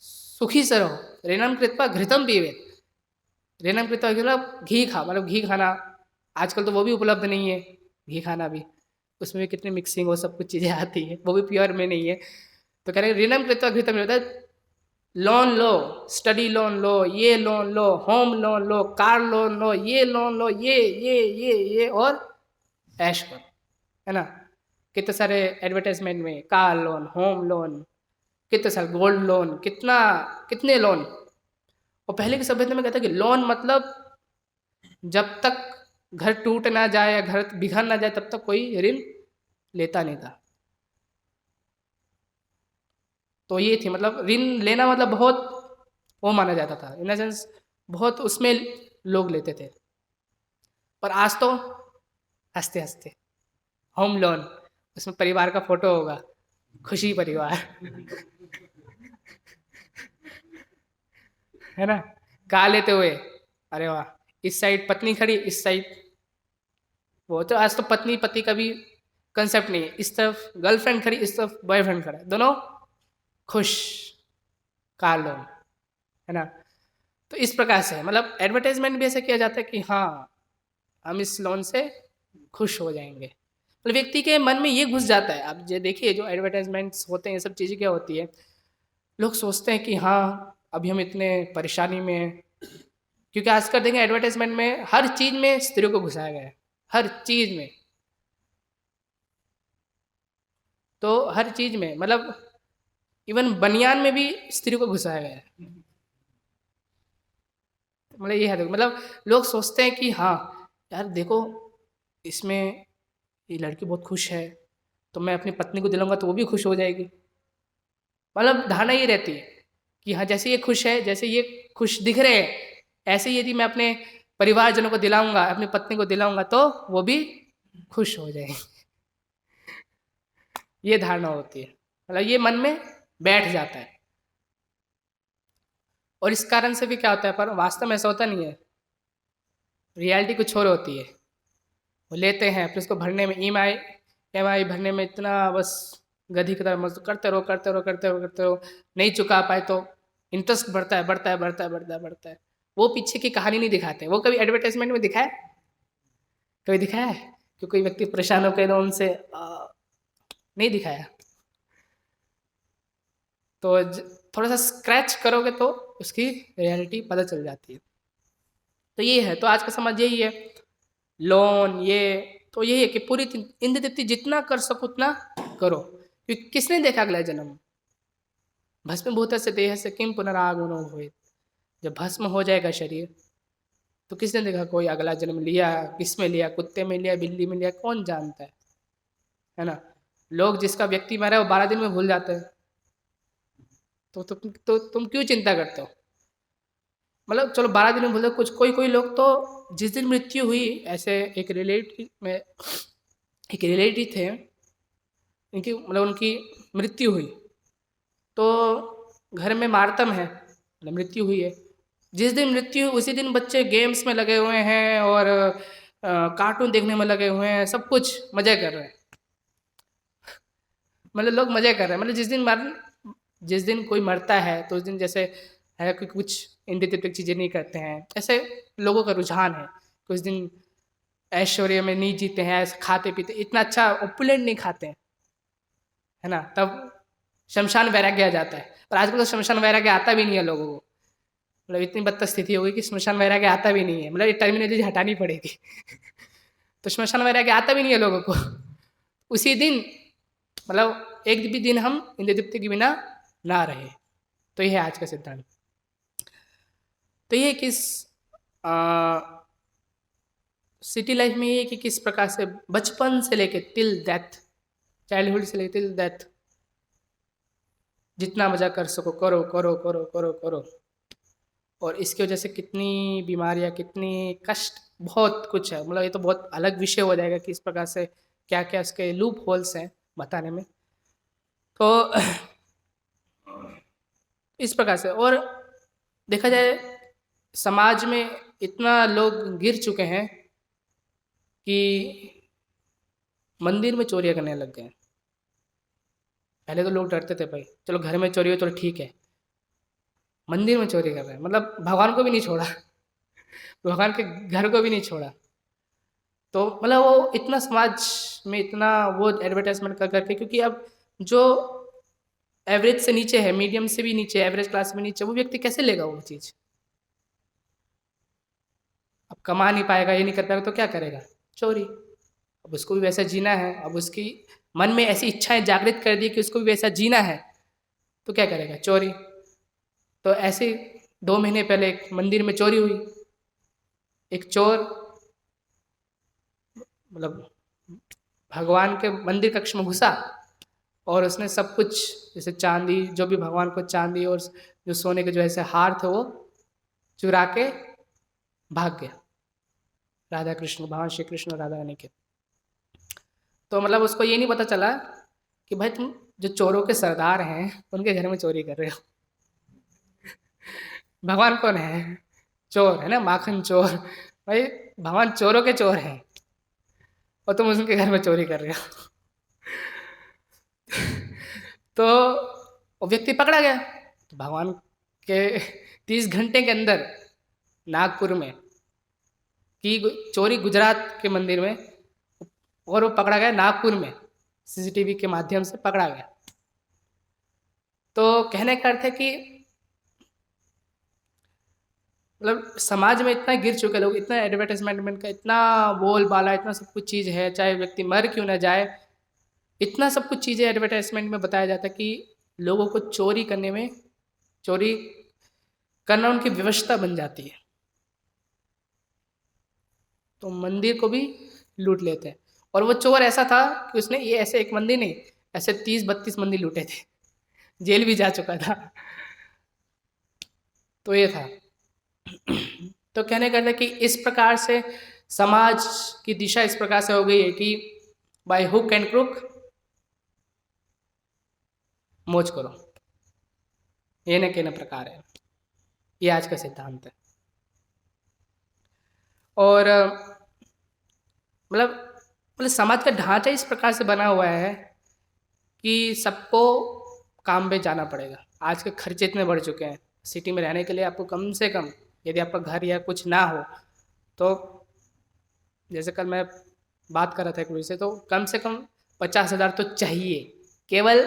सुखी से रहो। ऋणम कृत्वा घृतम पीवेत, ऋणम कृत्वा मतलब घी खा, मतलब घी खाना आजकल तो वो भी उपलब्ध नहीं है, घी खाना भी, उसमें भी कितनी मिक्सिंग वो सब कुछ चीज़ें आती है, वो भी प्योर में नहीं है। तो कह रहे ऋणम कृत्वा घृतम होता है, लोन लो, स्टडी लोन लो, ये लोन लो, होम लोन लो, कार लोन लो, ये लोन लो, ये और ऐश करो, है ना। कितने सारे एडवर्टाइजमेंट में कार लोन, होम लोन, कितने सारे गोल्ड लोन, कितने लोन। और पहले की सभ्यता में कहता है कि लोन मतलब जब तक घर टूट ना जाए या घर बिखर ना जाए तब तक कोई ऋण लेता नहीं था। तो ये थी, मतलब ऋण लेना मतलब बहुत वो माना जाता था, इन सेंस बहुत उसमें लोग लेते थे। पर आज तो हंसते हंसते होम लोन, उसमें परिवार का फोटो होगा, खुशी परिवार है ना, गा लेते हुए, अरे वाह, इस साइड पत्नी खड़ी, इस साइड वो। तो आज तो पत्नी पति का भी कंसेप्ट नहीं है, इस तरफ गर्लफ्रेंड खड़ी, इस तरफ बॉयफ्रेंड खड़ा है, दोनों खुश, कार लोन, है ना। तो इस प्रकार से मतलब एडवर्टाइजमेंट भी ऐसा किया जाता है कि हाँ हम इस लोन से खुश हो जाएंगे। मतलब व्यक्ति के मन में ये घुस जाता है। अब ये देखिए जो एडवर्टाइजमेंट्स होते हैं, ये सब चीज़ें क्या होती है, लोग सोचते हैं कि हाँ अभी हम इतने परेशानी में हैं, क्योंकि आजकल देखें एडवर्टाइजमेंट में हर चीज़ में स्त्रियों को घुसाया गया है, हर चीज़ में। तो हर चीज़ में मतलब इवन बनियान में भी स्त्रियों को घुसाया गया है। मतलब ये है, देखो मतलब लोग सोचते हैं कि हाँ यार देखो इसमें ये लड़की बहुत खुश है, तो मैं अपनी पत्नी को दिलाऊंगा तो वो भी खुश हो जाएगी। मतलब धारणा ये रहती है कि हाँ जैसे ये खुश है, जैसे ये खुश दिख रहे हैं, ऐसे ही यदि मैं अपने परिवारजनों को दिलाऊंगा, अपनी पत्नी को दिलाऊंगा तो वो भी खुश हो जाएगी। ये धारणा होती है, मतलब ये मन में बैठ जाता है। और इस कारण से भी क्या होता है, पर वास्तव में ऐसा होता नहीं है, रियलिटी कुछ और होती है। वो लेते हैं फिर उसको भरने में EMI भरने में इतना बस गधी की तरह मजदूर करते रहो, नहीं चुका पाए तो इंटरेस्ट बढ़ता है। वो पीछे की कहानी नहीं दिखाते। वो कभी एडवर्टाइजमेंट में दिखाया, कभी दिखाया है कि कोई व्यक्ति परेशान होकर लोन से नहीं दिखाया। तो थोड़ा सा स्क्रैच करोगे तो उसकी रियलिटी पता चल जाती है। तो ये है, तो आज का समाज यही है, लोन ये, तो यही है कि पूरी इंद्र तृप्ति जितना कर सको उतना करो, क्योंकि किसने देखा अगला जन्म। भस्मीभूत से देह से किम पुनरागमनो भवेत्, जब भस्म हो जाएगा शरीर तो किसने देखा कोई अगला जन्म लिया, किस में लिया, कुत्ते में लिया, बिल्ली में लिया, कौन जानता है ना। लोग जिसका व्यक्ति मरा है वो 12 दिन में भूल जाते हैं। तो तुम क्यों चिंता करते हो? मतलब चलो 12 दिन में भूल जाओ, कुछ कोई कोई लोग तो जिस दिन मृत्यु हुई, ऐसे एक रिलेटिव थे, इनकी मतलब उनकी मृत्यु हुई तो घर में मातम है, मतलब मृत्यु हुई है। जिस दिन मृत्यु हुई उसी दिन बच्चे गेम्स में लगे हुए हैं और कार्टून देखने में लगे हुए हैं, सब कुछ मजे कर रहे हैं। मतलब लोग मजे कर रहे हैं। मतलब जिस दिन कोई मरता है तो उस दिन जैसे है कि कुछ इंडिपेंडेंट चीज़ें नहीं करते हैं, ऐसे लोगों का रुझान है। कुछ दिन ऐश्वर्य में नहीं जीते हैं, ऐसे खाते पीते, इतना अच्छा ओपुलेंट नहीं खाते हैं, है ना, तब शमशान वैराग्य आ जाता है। पर आजकल तो शमशान वैराग्य आता भी नहीं है लोगों को। मतलब इतनी बदतर स्थिति हो गई कि शमशान वैराग्य आता भी नहीं है। मतलब ये टर्मिनोलॉजी हटानी पड़ेगी। तो शमशान वैराग्य आता भी नहीं है लोगों को। उसी दिन मतलब एक भी दिन हम इंद्र दीप्ति के बिना ना रहे। तो ये है आज का सिद्धांत। तो ये सिटी लाइफ में ये कि किस प्रकार से बचपन से लेके टिल डेथ, चाइल्डहुड से लेके टिल डेथ, जितना मजा कर सको करो करो करो करो करो। और इसकी वजह से कितनी बीमारियां, कितनी कष्ट, बहुत कुछ है। मतलब ये तो बहुत अलग विषय हो जाएगा कि इस प्रकार से क्या क्या इसके लूप होल्स हैं बताने में। तो इस प्रकार से और देखा जाए समाज में इतना लोग गिर चुके हैं कि मंदिर में चोरियां करने लग गए हैं। पहले तो लोग डरते थे, भाई चलो घर में चोरी हो तो ठीक है, मंदिर में चोरी कर रहे हैं, मतलब भगवान को भी नहीं छोड़ा। भगवान के घर को भी नहीं छोड़ा। तो मतलब वो इतना समाज में इतना वो एडवर्टाइजमेंट कर करके, क्योंकि अब जो एवरेज से नीचे है, मीडियम से भी नीचे, एवरेज क्लास में नीचे, वो व्यक्ति कैसे लेगा वो चीज़? अब कमा नहीं पाएगा, ये नहीं कर पाएगा तो क्या करेगा? चोरी। अब उसको भी वैसा जीना है, अब उसकी मन में ऐसी इच्छाएं जागृत कर दी कि उसको भी वैसा जीना है, तो क्या करेगा? चोरी। तो ऐसे 2 महीने पहले एक मंदिर में चोरी हुई। एक चोर मतलब भगवान के मंदिर कक्ष में घुसा और उसने सब कुछ, जैसे चांदी, जो भी भगवान को चांदी और जो सोने के जो ऐसे हार थे वो चुरा के भाग गया। राधा कृष्ण, भगवान श्री कृष्ण और राधा रानी के। तो मतलब उसको ये नहीं पता चला कि भाई तुम जो चोरों के सरदार हैं उनके घर में चोरी कर रहे हो। भगवान कौन है? चोर है ना, माखन चोर। भाई भगवान चोरों के चोर हैं और तुम उनके घर में चोरी कर रहे हो। तो वो व्यक्ति पकड़ा गया। तो भगवान के 30 घंटे के अंदर नागपुर में की चोरी, गुजरात के मंदिर में, और वो पकड़ा गया नागपुर में, सीसीटीवी के माध्यम से पकड़ा गया। तो कहने का अर्थ है कि मतलब समाज में इतना गिर चुके लोग, इतना एडवर्टाइजमेंट का इतना बोलबाला, इतना सब कुछ चीज़ है, चाहे व्यक्ति मर क्यों ना जाए, इतना सब कुछ चीज़ें एडवर्टाइजमेंट में बताया जाता है कि लोगों को चोरी करने में, चोरी करना उनकी व्यवस्था बन जाती है। तो मंदिर को भी लूट लेते हैं। और वो चोर ऐसा था कि उसने ये ऐसे एक मंदिर नहीं, ऐसे 30-32 मंदिर लूटे थे। जेल भी जा चुका था। तो ये था। तो कहने का था कि इस प्रकार से समाज की दिशा इस प्रकार से हो गई है कि बाय हुक एंड क्रुक मौज करो, ये न कहना प्रकार है। ये आज का सिद्धांत है। और मतलब समाज का ढांचा इस प्रकार से बना हुआ है कि सबको काम पे जाना पड़ेगा। आज के खर्चे इतने बढ़ चुके हैं, सिटी में रहने के लिए आपको कम से कम, यदि आपका घर या कुछ ना हो तो, जैसे कल मैं बात कर रहा था एक से, तो कम से कम 50,000 तो चाहिए, केवल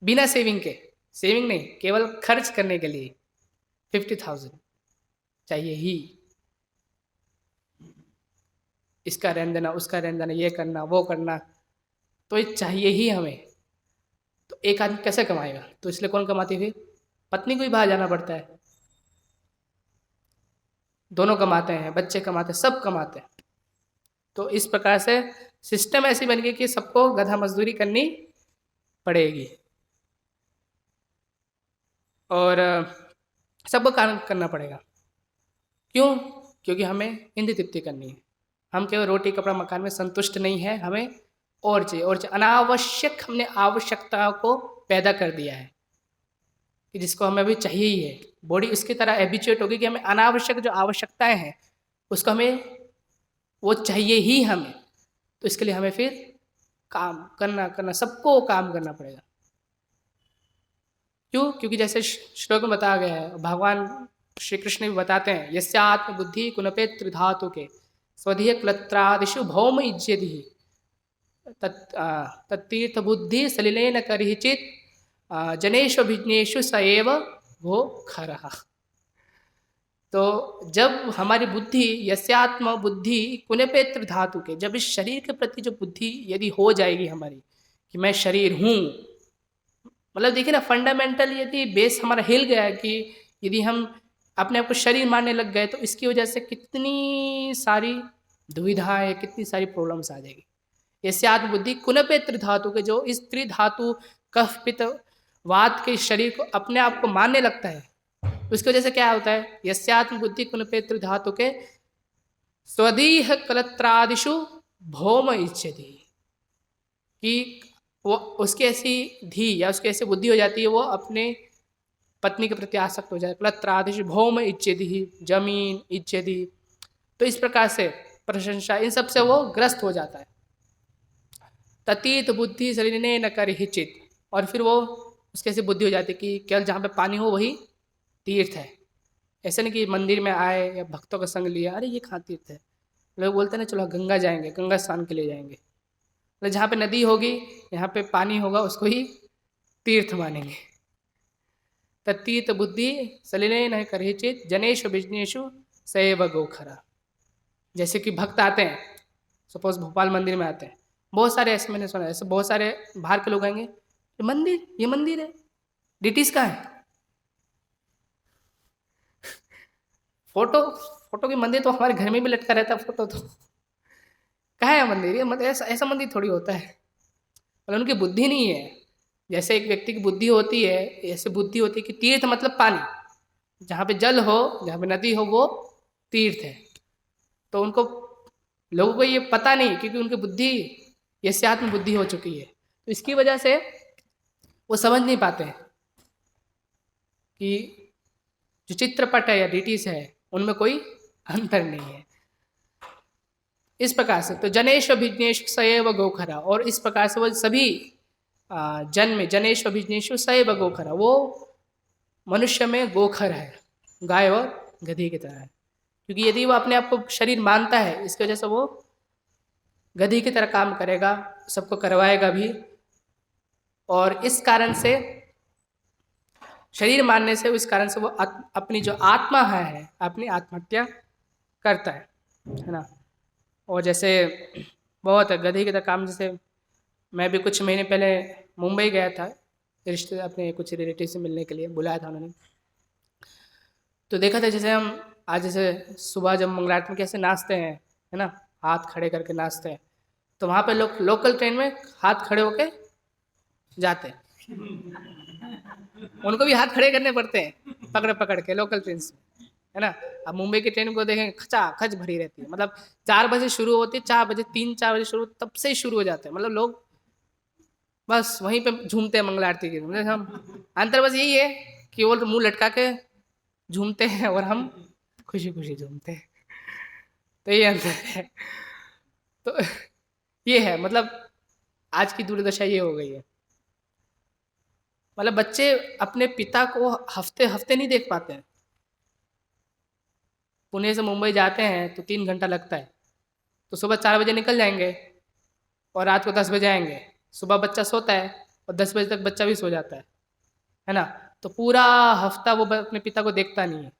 बिना सेविंग के, सेविंग नहीं, केवल खर्च करने के लिए 50,000 चाहिए ही। इसका रहन देना, उसका रहन देना, ये करना वो करना, तो ये चाहिए ही हमें। तो एक आदमी कैसे कमाएगा? तो इसलिए कौन कमाती है? पत्नी को ही बाहर जाना पड़ता है। दोनों कमाते हैं, बच्चे कमाते हैं, सब कमाते हैं। तो इस प्रकार से सिस्टम ऐसी बन गई कि सबको गधा मजदूरी करनी पड़ेगी और सबको काम करना पड़ेगा। क्यों? क्योंकि हमें इंद्रिय तृप्ति करनी है। हम केवल रोटी कपड़ा मकान में संतुष्ट नहीं है, हमें और चाहिए और चाहिए। अनावश्यक हमने आवश्यकताओं को पैदा कर दिया है कि जिसको हमें अभी चाहिए ही है। बॉडी उसकी तरह एबिचुएट होगी कि हमें अनावश्यक जो आवश्यकताएं हैं उसको हमें वो चाहिए ही हमें। तो इसके लिए हमें फिर काम करना सबको काम करना पड़ेगा। क्यों? क्योंकि जैसे श्लोक में बताया गया है, भगवान श्री कृष्ण भी बताते हैं, यस्यात्म बुद्धि कुनपे त्रिधातु के स्वधीय क्लत्रादिषु भौम इज्यति तत्तीर्थ बुद्धि सलिलेन करहिचित जनेषु भिज्ञेषु स एव वो खरः। तो जब हमारी बुद्धि यस्यात्म बुद्धि कुनपे त्रिधातु के, जब इस शरीर के प्रति जो बुद्धि यदि हो जाएगी हमारी कि मैं शरीर हूँ, मतलब देखिए ना, फंडामेंटल यदि बेस हमारा हिल गया है कि यदि हम अपने आप को शरीर मानने लग गए तो इसकी वजह से कितनी सारी दुविधाएं, कितनी सारी प्रॉब्लम्स आ जाएगी। यस्यात्म बुद्धि कुनपे त्रिधातु के, जो इस त्रिधातु कफ पित्त वात के शरीर को अपने आप को मानने लगता है, उसकी वजह से क्या होता है, यस्यात्म बुद्धि कुनपे त्रिधातु के स्वदीह कलत्रादिषु भौम इच्छति, कि वो उसकी ऐसी धी या उसकी ऐसी बुद्धि हो जाती है, वो अपने पत्नी के प्रति आसक्त हो जाए। कलत्रादिषु भौम इच्छति, जमीन इच्छति, तो इस प्रकार से प्रशंसा, इन सब से वो ग्रस्त हो जाता है। ततीत बुद्धि शरीर न कर हिचित, और फिर वो उसकी ऐसी बुद्धि हो जाती है कि केवल जहाँ पे पानी हो वही तीर्थ है। ऐसे नहीं कि मंदिर में आए या भक्तों का संग लिया, अरे ये कहाँ तीर्थ है। लोग बोलते हैं ना, चलो गंगा जाएंगे, गंगा स्नान के लिए जाएंगे। मतलब जहाँ पे नदी होगी, यहाँ पे पानी होगा, उसको ही तीर्थ मानेंगे। तत्तीत बुद्धि सलिले न करहिचित जनेषु बिजनेषु सैव गोखरा। जैसे कि भक्त आते हैं, सपोज भोपाल मंदिर में आते हैं, बहुत सारे ऐसे मैंने सुना है, ऐसे बहुत सारे बाहर के लोग आएंगे, ये मंदिर है, डिटीज कहाँ है? फोटो की मंदिर तो हमारे घर में भी लटका रहता है, फोटो तो कहाँ है मंदिर? ये मंदिर ऐसा मंदिर थोड़ी होता है। मतलब उनकी बुद्धि नहीं है। जैसे एक व्यक्ति की बुद्धि होती है, ऐसे बुद्धि होती है कि तीर्थ मतलब पानी, जहाँ पे जल हो, जहाँ पे नदी हो, वो तीर्थ है। तो उनको, लोगों को ये पता नहीं, क्योंकि उनकी बुद्धि यस्यात्म बुद्धि हो चुकी है। तो इसकी वजह से वो समझ नहीं पाते हैं कि जो चित्रपट है या डिटीज है उनमें कोई अंतर नहीं है। इस प्रकार से तो जनेश अभिज्ञेश सएव गोखरा, और इस प्रकार से वो सभी जन्म जनेश अभिज्ञेश सएव गोखरा, वो मनुष्य में गोखर है, गाय और गधी की तरह है। क्योंकि यदि वो अपने आप को शरीर मानता है, इसकी वजह से वो गधी की तरह काम करेगा, सबको करवाएगा भी, और इस कारण से शरीर मानने से, इस कारण से वो अपनी जो आत्मा है अपनी आत्महत्या करता है ना। और जैसे बहुत गधे की तरह काम, जैसे मैं भी कुछ महीने पहले मुंबई गया था, रिश्ते अपने कुछ रिलेटिव से मिलने के लिए बुलाया था उन्होंने। तो देखा था जैसे हम आज जैसे सुबह जब मंगलारती में कैसे नाचते हैं, है ना, हाथ खड़े करके नाचते हैं, तो वहाँ पे लोग लोकल ट्रेन में हाथ खड़े होके जाते हैं। उनको भी हाथ खड़े करने पड़ते हैं पकड़ के लोकल ट्रेन से, है ना। अब मुंबई की ट्रेन को देखें, खचा खच भरी रहती है। मतलब 4 बजे शुरू होती है, 4 बजे 3-4 बजे शुरू, तब से ही शुरू हो जाते हैं। मतलब लोग बस वहीं पे झूमते हैं मंगला आरती के। मतलब हम अंतर बस यही है कि वो मुंह लटका के झूमते हैं और हम खुशी खुशी झूमते हैं, तो ये अंतर है। तो ये है, मतलब आज की दुर्दशा ये हो गई है। मतलब बच्चे अपने पिता को हफ्ते हफ्ते नहीं देख पाते हैं। पुणे से मुंबई जाते हैं तो 3 घंटा लगता है, तो सुबह 4 बजे निकल जाएंगे और रात को 10 बजे आएंगे। सुबह बच्चा सोता है और 10 बजे तक बच्चा भी सो जाता है ना। तो पूरा हफ्ता वो अपने पिता को देखता नहीं है,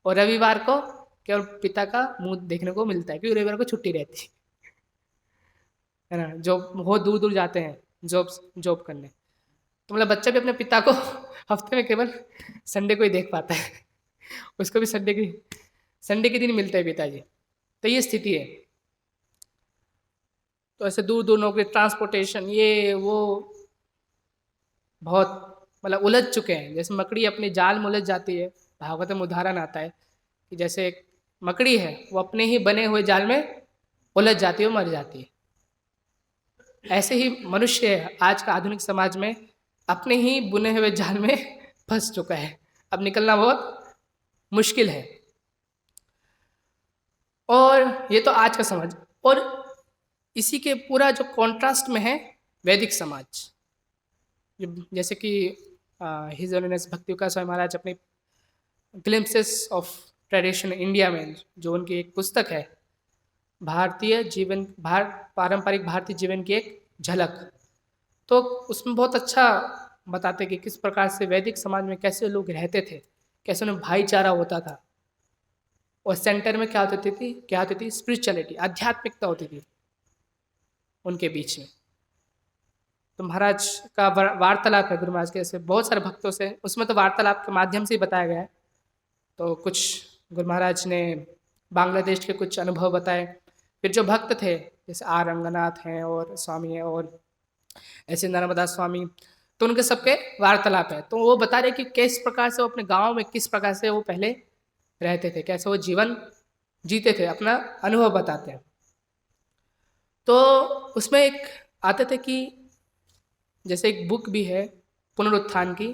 और रविवार को केवल पिता का मुंह देखने को मिलता है, क्योंकि रविवार को छुट्टी रहती है ना। जो बहुत दूर दूर जाते हैं जॉब करने, तो मतलब बच्चा भी अपने पिता को हफ्ते में केवल संडे को ही देख पाता है। उसको भी संडे की संडे के दिन मिलते हैं पिताजी। तो ये स्थिति है। तो ऐसे दूर दूर नौकरी, ट्रांसपोर्टेशन, ये वो, बहुत मतलब उलझ चुके हैं। जैसे मकड़ी अपने जाल में उलझ जाती है, भागवत में उदाहरण आता है कि जैसे एक मकड़ी है वो अपने ही बने हुए जाल में उलझ जाती है, मर जाती है। ऐसे ही मनुष्य आज का आधुनिक समाज में अपने ही बुने हुए जाल में फंस चुका है, अब निकलना बहुत मुश्किल है। और ये तो आज का समाज, और इसी के पूरा जो कॉन्ट्रास्ट में है वैदिक समाज। जैसे कि हिज ऑनरेस भक्ति विकास स्वामी महाराज अपने ग्लिम्पसेस ऑफ ट्रेडिशन इंडिया में, जो उनकी एक पुस्तक है, भारतीय जीवन, पारंपरिक भारतीय जीवन की एक झलक, तो उसमें बहुत अच्छा बताते कि किस प्रकार से वैदिक समाज में कैसे लोग रहते थे, कैसे उन्हें भाईचारा होता था, और सेंटर में क्या होती थी स्पिरिचुअलिटी, आध्यात्मिकता होती थी उनके बीच में। तो महाराज का वार्तालाप है गुरु महाराज के ऐसे बहुत सारे भक्तों से, उसमें तो वार्तालाप के माध्यम से ही बताया गया है। तो कुछ गुरु महाराज ने बांग्लादेश के कुछ अनुभव बताए, फिर जो भक्त थे जैसे आर रंगनाथ हैं और स्वामी हैं और ऐसे नर्मदा स्वामी, तो उनके सबके वार्तालाप है। तो वो बता रहे कि किस प्रकार से वो अपने गांव में किस प्रकार से वो पहले रहते थे, कैसे वो जीवन जीते थे, अपना अनुभव बताते हैं। तो उसमें एक आते थे कि जैसे एक बुक भी है पुनरुत्थान की,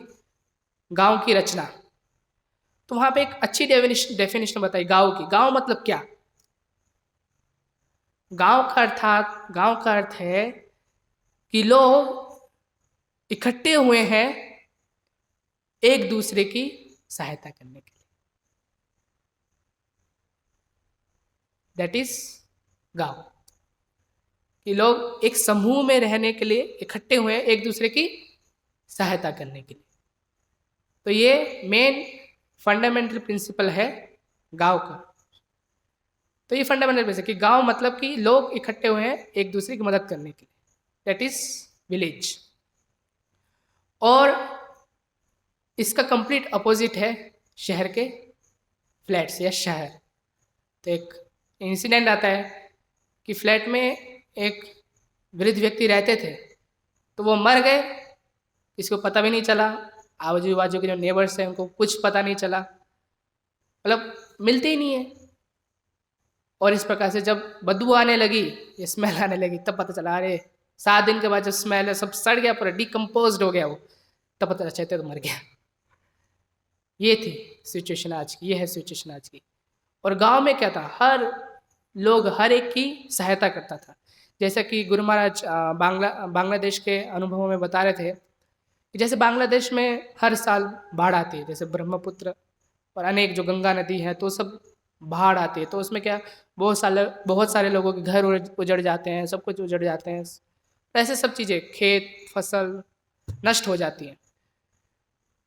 गांव की रचना, तो वहां पे एक अच्छी डेफिनेशन बताई गांव की। गांव मतलब क्या? गांव का अर्थ है कि लोग इकट्ठे हुए हैं एक दूसरे की सहायता करने के लिए, दैट इज गांव। कि लोग एक समूह में रहने के लिए इकट्ठे हुए हैं एक दूसरे की सहायता करने के लिए। तो ये मेन फंडामेंटल प्रिंसिपल है गांव का। तो ये फंडामेंटल प्रिंसिपल कि गांव मतलब कि लोग इकट्ठे हुए हैं एक दूसरे की मदद करने के लिए, दैट इज विलेज। और इसका कंप्लीट अपोजिट है शहर के फ्लैट्स या शहर। तो एक इंसिडेंट आता है कि फ्लैट में एक वृद्ध व्यक्ति रहते थे, तो वो मर गए, इसको पता भी नहीं चला, आजू बाजू के जो नेबर्स हैं उनको कुछ पता नहीं चला, मतलब मिलते ही नहीं है। और इस प्रकार से जब बदबू आने लगी, ये स्मेल आने लगी, तब पता चला अरे 7 दिन के बाद जब स्मेल है सब सड़ गया, पूरा डिकम्पोज हो गया वो, तब पता चलता तो मर गया। ये थी सिचुएशन आज की, ये है सिचुएशन आज की। और गांव में क्या था, हर लोग हर एक की सहायता करता था। जैसा कि गुरु महाराज बांग्लादेश के अनुभवों में बता रहे थे कि जैसे बांग्लादेश में हर साल बाढ़ आती है, जैसे ब्रह्मपुत्र और अनेक जो गंगा नदी है तो सब बाढ़ आती है, तो उसमें क्या बहुत सारे लोगों के घर उजड़ जाते हैं, सब कुछ उजड़ जाते हैं, ऐसे सब चीज़ें, खेत फसल नष्ट हो जाती हैं।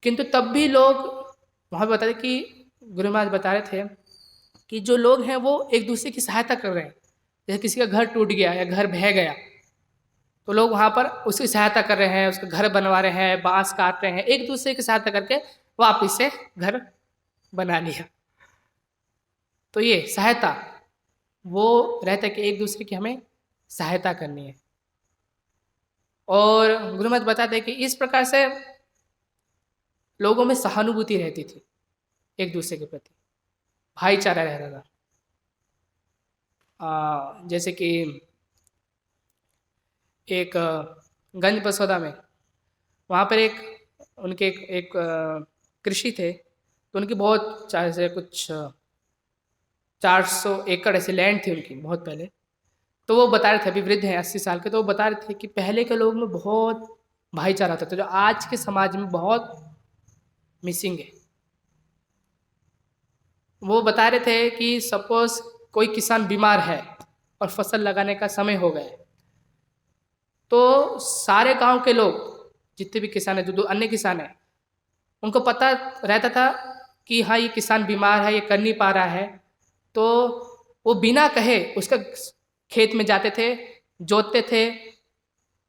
किंतु तब भी लोग वहाँ पे बता रहे कि गुरु महाराज बता रहे थे कि जो लोग हैं वो एक दूसरे की सहायता कर रहे हैं। जैसे किसी का घर टूट गया या घर बह गया, तो लोग वहाँ पर उसकी सहायता कर रहे हैं, उसका घर बनवा रहे हैं, बांस काट रहे हैं, एक दूसरे की सहायता करके वापिस से घर बना लिया। तो ये सहायता वो रहता है कि एक दूसरे की हमें सहायता करनी है। और गुरु महाराज बताते हैं कि इस प्रकार से लोगों में सहानुभूति रहती थी, एक दूसरे के प्रति भाईचारा रहता था। जैसे कि एक गंज बसोदा में, वहाँ पर उनके एक कृषि थे, तो उनकी बहुत जैसे कुछ 400 एकड़ ऐसी लैंड थी उनकी बहुत पहले। तो वो बता रहे थे, अभी वृद्ध हैं 80 साल के, तो वो बता रहे थे कि पहले के लोग में बहुत भाईचारा था, तो जो आज के समाज में बहुत मिसिंग है। वो बता रहे थे कि सपोज कोई किसान बीमार है और फसल लगाने का समय हो गया, तो सारे गांव के लोग जितने भी किसान हैं, जो अन्य किसान हैं, उनको पता रहता था कि हाँ ये किसान बीमार है, ये कर नहीं पा रहा है, तो वो बिना कहे उसका खेत में जाते थे, जोतते थे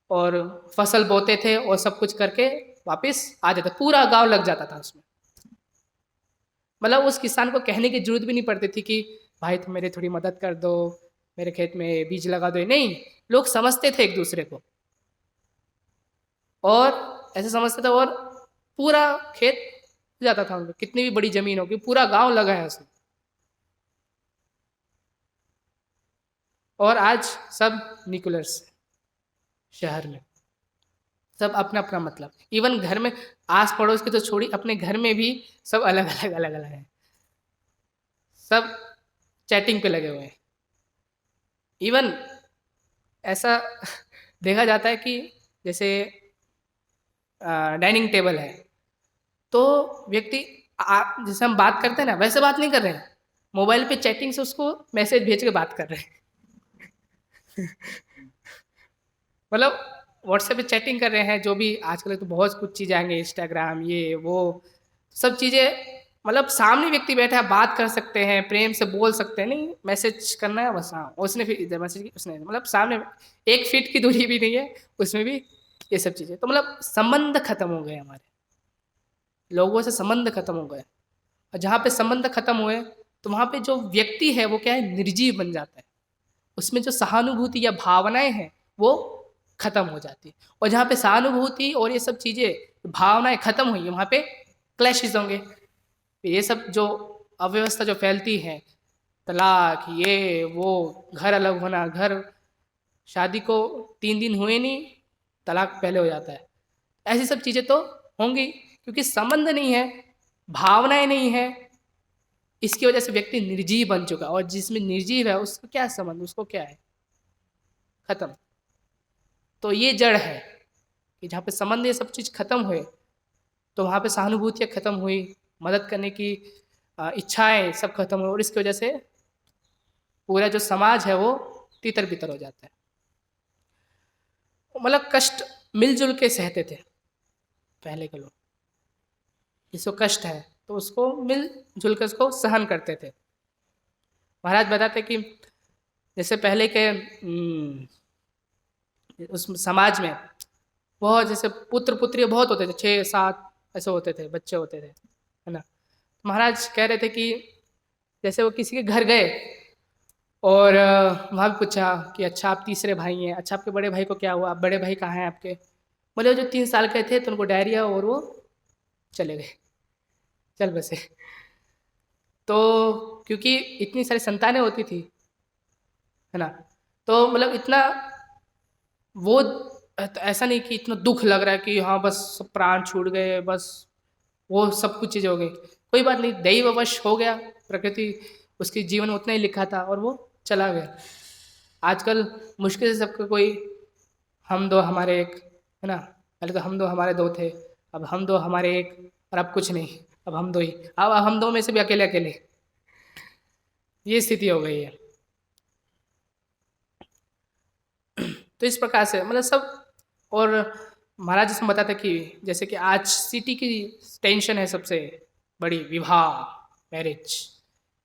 और फसल बोते थे और सब कुछ करके वापस आ जाता, पूरा गांव लग जाता था उसमें। मतलब उस किसान को कहने की जरूरत भी नहीं पड़ती थी कि भाई तुम मेरी थोड़ी मदद कर दो, मेरे खेत में बीज लगा दो। नहीं, लोग समझते थे एक दूसरे को, और ऐसे समझते थे, और पूरा खेत हो जाता था उनको, कितनी भी बड़ी जमीन होगी, पूरा गांव लगा है उसमें। और आज सब न्यूक्लियर्स शहर में, सब अपना अपना मतलब, इवन घर में आस पड़ोस की तो छोड़ी, अपने घर में भी सब अलग अलग अलग अलग है, सब चैटिंग पे लगे हुए हैं। इवन ऐसा देखा जाता है कि जैसे डाइनिंग टेबल है, तो व्यक्ति जैसे हम बात करते हैं ना, वैसे बात नहीं कर रहे हैं, मोबाइल पे चैटिंग से उसको मैसेज भेज के बात कर रहे हैं। मतलब व्हाट्सएप पे चैटिंग कर रहे हैं, जो भी आजकल तो बहुत कुछ चीज़ें आएंगे, इंस्टाग्राम ये वो सब चीज़ें, मतलब सामने व्यक्ति बैठा है, बात कर सकते हैं, प्रेम से बोल सकते हैं, नहीं मैसेज करना है बस, हाँ उसने फिर इधर मैसेज की, उसने, मतलब सामने 1 फीट की दूरी भी नहीं है, उसमें भी ये सब चीज़ें, तो मतलब संबंध खत्म हो गए हमारे, लोगों से संबंध खत्म हो गए। और जहाँ पे संबंध खत्म हुए, तो वहाँ पे जो व्यक्ति है वो क्या है, निर्जीव बन जाता है, उसमें जो सहानुभूति या भावनाएं हैं वो खत्म हो जाती है। और जहाँ पे सहानुभूति और ये सब चीज़ें भावनाएं खत्म हुई, वहाँ पे क्लैशेस होंगे, ये सब जो अव्यवस्था जो फैलती है, तलाक ये वो, घर अलग होना, घर शादी को 3 दिन हुए नहीं तलाक पहले हो जाता है, ऐसी सब चीज़ें तो होंगी, क्योंकि संबंध नहीं है, भावनाएं नहीं है, इसकी वजह से व्यक्ति निर्जीव बन चुका, और जिसमें निर्जीव है उसको क्या संबंध, उसको क्या है, खत्म। तो ये जड़ है कि जहाँ पे संबंध ये सब चीज़ खत्म हुए, तो वहाँ पे सहानुभूतियाँ खत्म हुई, मदद करने की इच्छाएं सब खत्म हुई, और इसकी वजह से पूरा जो समाज है वो तितर बितर हो जाता है। मतलब कष्ट मिलजुल के सहते थे पहले के लोग, जिसको कष्ट है तो उसको मिलजुल कर उसको सहन करते थे। महाराज बताते कि जैसे पहले के उस समाज में बहुत, जैसे पुत्र पुत्री बहुत होते थे, 6 7 ऐसे होते थे, बच्चे होते थे, है ना। महाराज कह रहे थे कि जैसे वो किसी के घर गए, और वहाँ भी पूछा कि अच्छा आप तीसरे भाई हैं, अच्छा आपके बड़े भाई को क्या हुआ, आप बड़े भाई कहाँ हैं आपके, बोले जो 3 साल के थे तो उनको डायरिया, और वो चले गए, चल बसे। तो क्योंकि इतनी सारी संतानें होती थी, है ना, तो मतलब इतना वो, तो ऐसा नहीं कि इतना दुख लग रहा है कि हाँ बस प्राण छूट गए, बस वो सब कुछ चीज़ें हो गई, कोई बात नहीं, दैववश हो गया, प्रकृति उसके जीवन में उतना ही लिखा था और वो चला गया। आजकल मुश्किल से सबका कोई हम दो हमारे एक, है ना, पहले तो हम दो हमारे दो थे, अब हम दो हमारे एक, और अब कुछ नहीं, अब हम दो ही, अब हम दो में से भी अकेले अकेले, ये स्थिति हो गई है। तो इस प्रकार से मतलब सब, और महाराज जिसमें बताते कि जैसे कि आज सिटी की टेंशन है सबसे बड़ी, विवाह, मैरिज,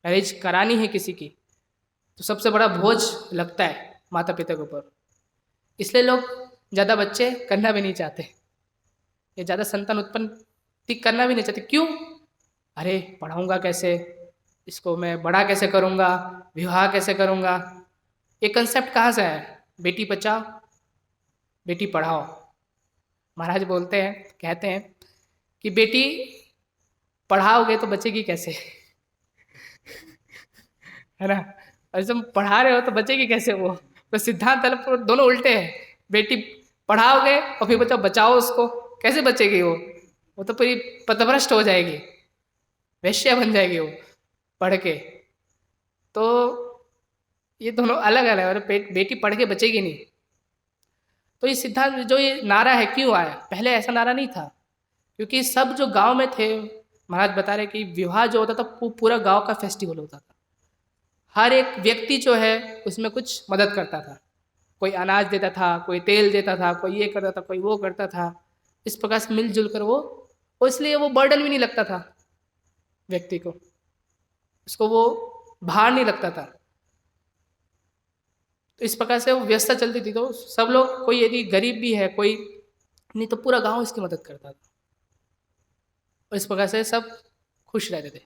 मैरिज करानी है किसी की, तो सबसे बड़ा बोझ लगता है माता पिता के ऊपर, इसलिए लोग ज़्यादा बच्चे करना भी नहीं चाहते, ये ज़्यादा संतान उत्पन्न करना भी नहीं चाहते। क्यों? अरे पढ़ाऊँगा कैसे इसको, मैं बड़ा कैसे करूँगा, विवाह कैसे करूँगा, ये कंसेप्ट कहाँ से है, बेटी बचाओ बेटी पढ़ाओ। महाराज बोलते हैं, कहते हैं कि बेटी पढ़ाओगे तो बचेगी कैसे, है ना, और जब पढ़ा रहे हो तो बचेगी कैसे वो, तो सिद्धांत दोनों उल्टे हैं, बेटी पढ़ाओगे और फिर बच्चा बचाओ उसको, कैसे बचेगी वो तो पूरी पथभ्रष्ट हो जाएगी, वैश्या बन जाएगी वो पढ़ के। तो ये दोनों अलग अलग है, और बेटी पढ़ के बचेगी नहीं। तो ये सिद्धांत, जो ये नारा है क्यों आया, पहले ऐसा नारा नहीं था, क्योंकि सब जो गांव में थे, महाराज बता रहे कि विवाह जो होता था वो पूरा गांव का फेस्टिवल होता था, हर एक व्यक्ति जो है उसमें कुछ मदद करता था, कोई अनाज देता था, कोई तेल देता था, कोई ये करता था, कोई वो करता था, इस प्रकार से मिलजुल कर वो, और इसलिए वो बर्डन भी नहीं लगता था व्यक्ति को, उसको वो भार नहीं लगता था। तो इस प्रकार से वो व्यवस्था चलती थी, तो सब लोग, कोई यदि गरीब भी है कोई नहीं, तो पूरा गांव इसकी मदद करता था, और इस प्रकार से सब खुश रहते थे।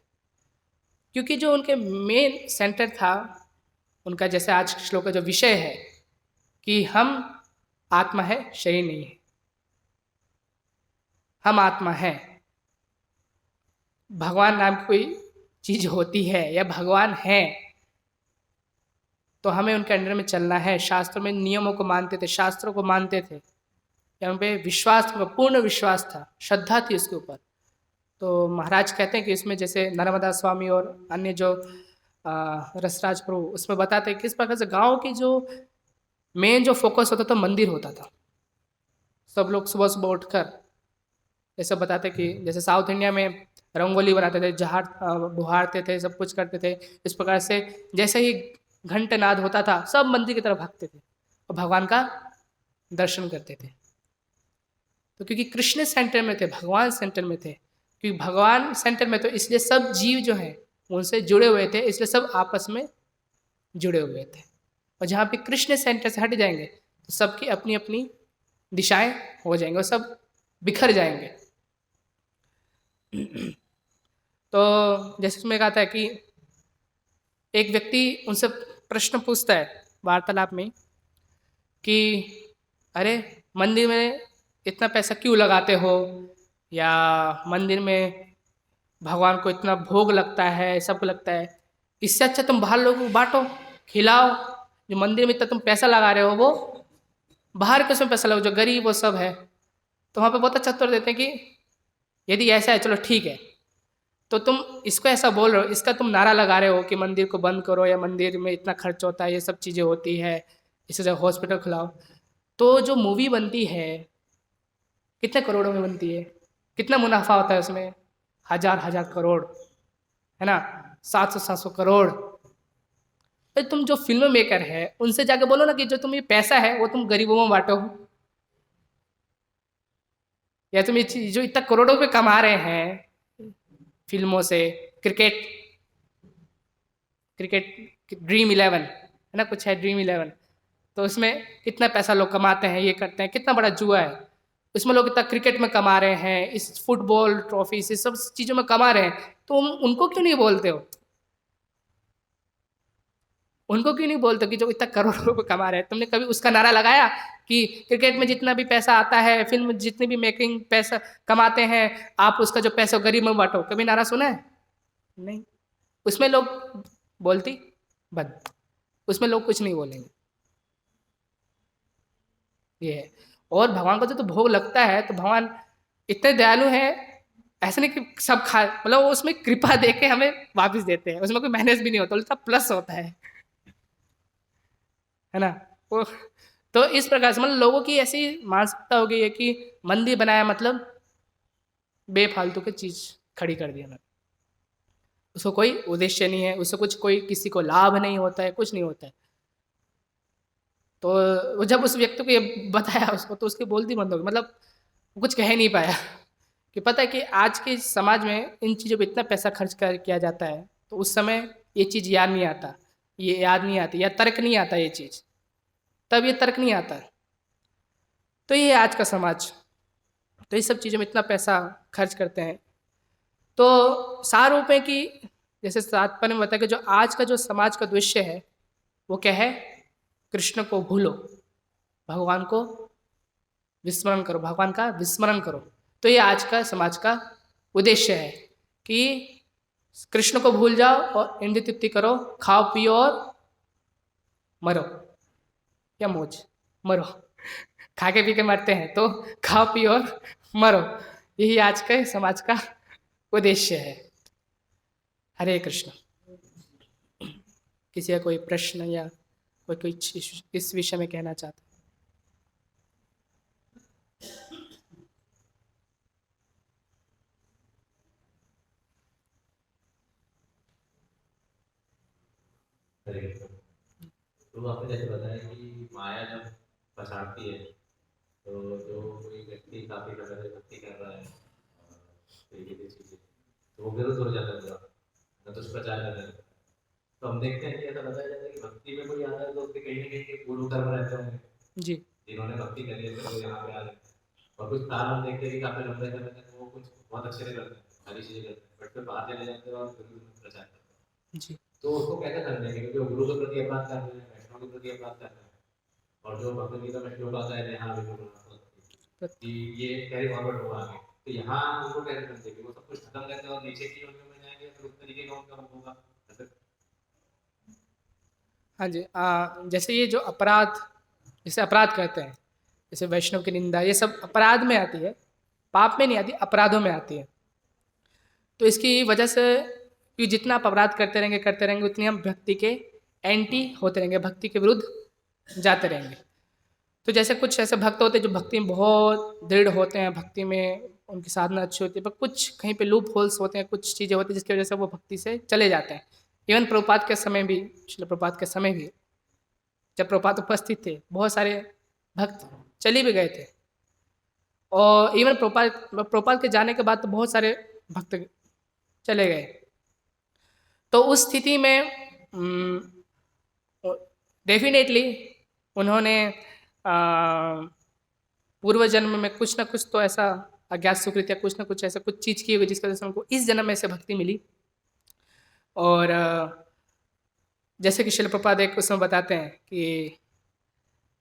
क्योंकि जो उनके मेन सेंटर था उनका, जैसे आज श्लोक का जो विषय है कि हम आत्मा है, शरीर नहीं है, हम आत्मा है। भगवान नाम की कोई चीज होती है या भगवान है तो हमें उनके अंडर में चलना है। शास्त्रों में नियमों को मानते थे, शास्त्रों को मानते थे, यहाँ पे विश्वास, पूर्ण विश्वास था, श्रद्धा थी उसके ऊपर। तो महाराज कहते हैं कि इसमें जैसे नर्मदा स्वामी और अन्य जो रसराज प्रभु उसमें बताते हैं किस प्रकार से गांव की जो मेन जो फोकस होता था मंदिर होता था। सब लोग सुबह सुबह उठकर ऐसा बताते कि जैसे साउथ इंडिया में रंगोली बनाते थे, जहार बुहारते थे, सब कुछ करते थे। इस प्रकार से जैसे ही घंटनाद होता था सब मंदिर की तरफ भागते थे और भगवान का दर्शन करते थे। तो क्योंकि कृष्ण सेंटर में थे, भगवान सेंटर में थे, क्योंकि भगवान सेंटर में तो इसलिए सब जीव जो हैं उनसे जुड़े हुए थे, इसलिए सब आपस में जुड़े हुए थे। और जहाँ पे कृष्ण सेंटर से हट जाएंगे तो सबकी अपनी अपनी दिशाएं हो जाएंगे और सब बिखर जाएंगे। तो जैसे उसमें कहा था कि एक व्यक्ति उनसे प्रश्न पूछता है वार्तालाप में कि अरे मंदिर में इतना पैसा क्यों लगाते हो, या मंदिर में भगवान को इतना भोग लगता है, सबको लगता है, इससे अच्छा तुम बाहर लोगों को बांटो, खिलाओ। जो मंदिर में इतना तुम पैसा लगा रहे हो वो बाहर के उसमें पैसा लगाओ, जो गरीब वो सब है। तो वहाँ पे बहुत अच्छा उत्तर देते हैं कि यदि ऐसा है चलो ठीक है, तो तुम इसको ऐसा बोल रहे हो, इसका तुम नारा लगा रहे हो कि मंदिर को बंद करो या मंदिर में इतना खर्च होता है, ये सब चीज़ें होती है, इससे जगह हॉस्पिटल खुलाओ। तो जो मूवी बनती है कितने करोड़ों में बनती है, कितना मुनाफा होता है उसमें, हजार हजार करोड़, है ना, 700 700 करोड़। तो तुम जो फिल्म मेकर है उनसे जाके बोलो ना कि जो तुम ये पैसा है वो तुम गरीबों में बांटो, या तुम ये जो इतना करोड़ों पे कमा रहे हैं फिल्मों से, क्रिकेट क्रिकेट ड्रीम 11 है ना, कुछ है ड्रीम 11, तो उसमें कितना पैसा लोग कमाते हैं, ये करते हैं, कितना बड़ा जुआ है। इसमें लोग इतना क्रिकेट में कमा रहे हैं, इस फुटबॉल ट्रॉफी से सब चीज़ों में कमा रहे हैं, तो उनको क्यों नहीं बोलते हो, उनको क्यों नहीं बोलते कि जो इतना करोड़ों रुपए कमा रहे हैं। तुमने कभी उसका नारा लगाया कि क्रिकेट में जितना भी पैसा आता है, फिल्म में जितनी भी मेकिंग पैसा कमाते हैं, आप उसका जो पैसा गरीब में बांटो, कभी नारा सुना है? नहीं। उसमें लोग बोलती बंद, उसमें लोग कुछ नहीं बोलेंगे, ये है। और भगवान को तो भोग लगता है तो भगवान इतने दयालु हैं, ऐसे नहीं कि सब खा, मतलब वो उसमें कृपा दे के हमें वापस देते हैं, उसमें कोई मेहनत भी नहीं होता, उल्टा प्लस होता है ना। वो तो इस प्रकार से मतलब लोगों की ऐसी मानसिकता हो गई है कि मंदिर बनाया मतलब बेफालतू की चीज खड़ी कर दिया ना, उसको कोई उद्देश्य नहीं है, उससे कुछ कोई किसी को लाभ नहीं होता है, कुछ नहीं होता है। तो वो जब उस व्यक्ति को ये बताया उसको, तो उसकी बोलती बंद हो गई, मतलब वो कुछ कह नहीं पाया कि पता है कि आज के समाज में इन चीज़ों पे इतना पैसा खर्च कर किया जाता है, तो उस समय ये चीज़ याद नहीं आता, ये याद नहीं आती, या तर्क नहीं आता ये चीज़, तब ये तर्क नहीं आता। तो ये है आज का समाज, तो इस सब चीज़ों में इतना पैसा खर्च करते हैं। तो सार रूप है कि जैसे तात्पर्य में बताया कि जो आज का जो समाज का दृश्य है वो क्या है, कृष्ण को भूलो, भगवान को विस्मरण करो, भगवान का विस्मरण करो। तो ये आज का समाज का उद्देश्य है कि कृष्ण को भूल जाओ और इंद्रिय तृप्ति करो, खाओ पियो और मरो, क्या मौज, मरो, खा के पी के मरते हैं तो खाओ पियो और मरो, यही आज के समाज का उद्देश्य है। हरे कृष्ण। किसी का कोई प्रश्न या कोई कोई इस विषय में कहना चाहता है? तो आपने जैसे बताया कि माया जब पछाड़ती है तो जो कोई व्यक्ति काफी समय से भक्ति कर रहा है तरीके की चीजें, तो वो विरुद्ध हो जाता है पूरा, न दुष्प्रचार करने लगता है। तो हम देखते हैं कि ऐसा बताया जाता है कि भक्ति में कोई आता है तो उसके कहीं ना कहीं पूर्व कर्म रहते होंगे, जी जिन्होंने भक्ति करी है तो वो यहाँ पे आ जाते हैं। और कुछ तार हम देखते हैं कि काफी लंबे समय तक वो कुछ बहुत अच्छे से करते हैं, सारी चीजें करते हैं, बट फिर बाहर चले जाते हैं और विरुद्ध प्रचार करते हैं। जी। तो उसको कैसे समझेंगे, क्योंकि वो गुरु के प्रति अपराध कर रहे हैं, वैष्णव के प्रति अपराध कर रहे हैं। और जो भगवद गीता में श्लोक आता है यहाँ विष्णु कि ये कैरी फॉरवर्ड होगा आगे, तो यहाँ उनको कैसे समझेंगे, वो सब कुछ खत्म करके और नीचे की योनियों में जाएंगे, फिर उस तरीके का उनका होगा। हाँ जी, जैसे ये जो अपराध, जैसे अपराध कहते हैं, जैसे वैष्णव की निंदा, ये सब अपराध में आती है, पाप में नहीं आती, अपराधों में आती है। तो इसकी वजह से कि जितना आप अपराध करते रहेंगे उतनी हम भक्ति के एंटी होते रहेंगे, भक्ति के विरुद्ध जाते रहेंगे। तो जैसे कुछ ऐसे भक्त होते हैं जो भक्ति में बहुत दृढ़ होते हैं, भक्ति में उनकी साधना अच्छी होती है, पर कुछ कहीं पे लूप होल्स होते हैं, कुछ चीज़ें होती हैं जिसकी वजह से वो भक्ति से चले जाते हैं। इवन प्रभुपाद के समय भी, श्रील प्रभुपाद के समय भी, जब प्रभुपाद उपस्थित थे, बहुत सारे भक्त चले भी गए थे। और इवन प्रभुपाद के जाने के बाद तो बहुत सारे भक्त चले गए। तो उस स्थिति में डेफिनेटली उन्होंने पूर्व जन्म में कुछ ना कुछ तो ऐसा अज्ञात सुकृत या कुछ ना कुछ ऐसा कुछ चीज़ की होगी जिसकी वजह से उनको इस जन्म में से भक्ति मिली। और जैसे कि शिल प्रपाद एक उसमें बताते हैं कि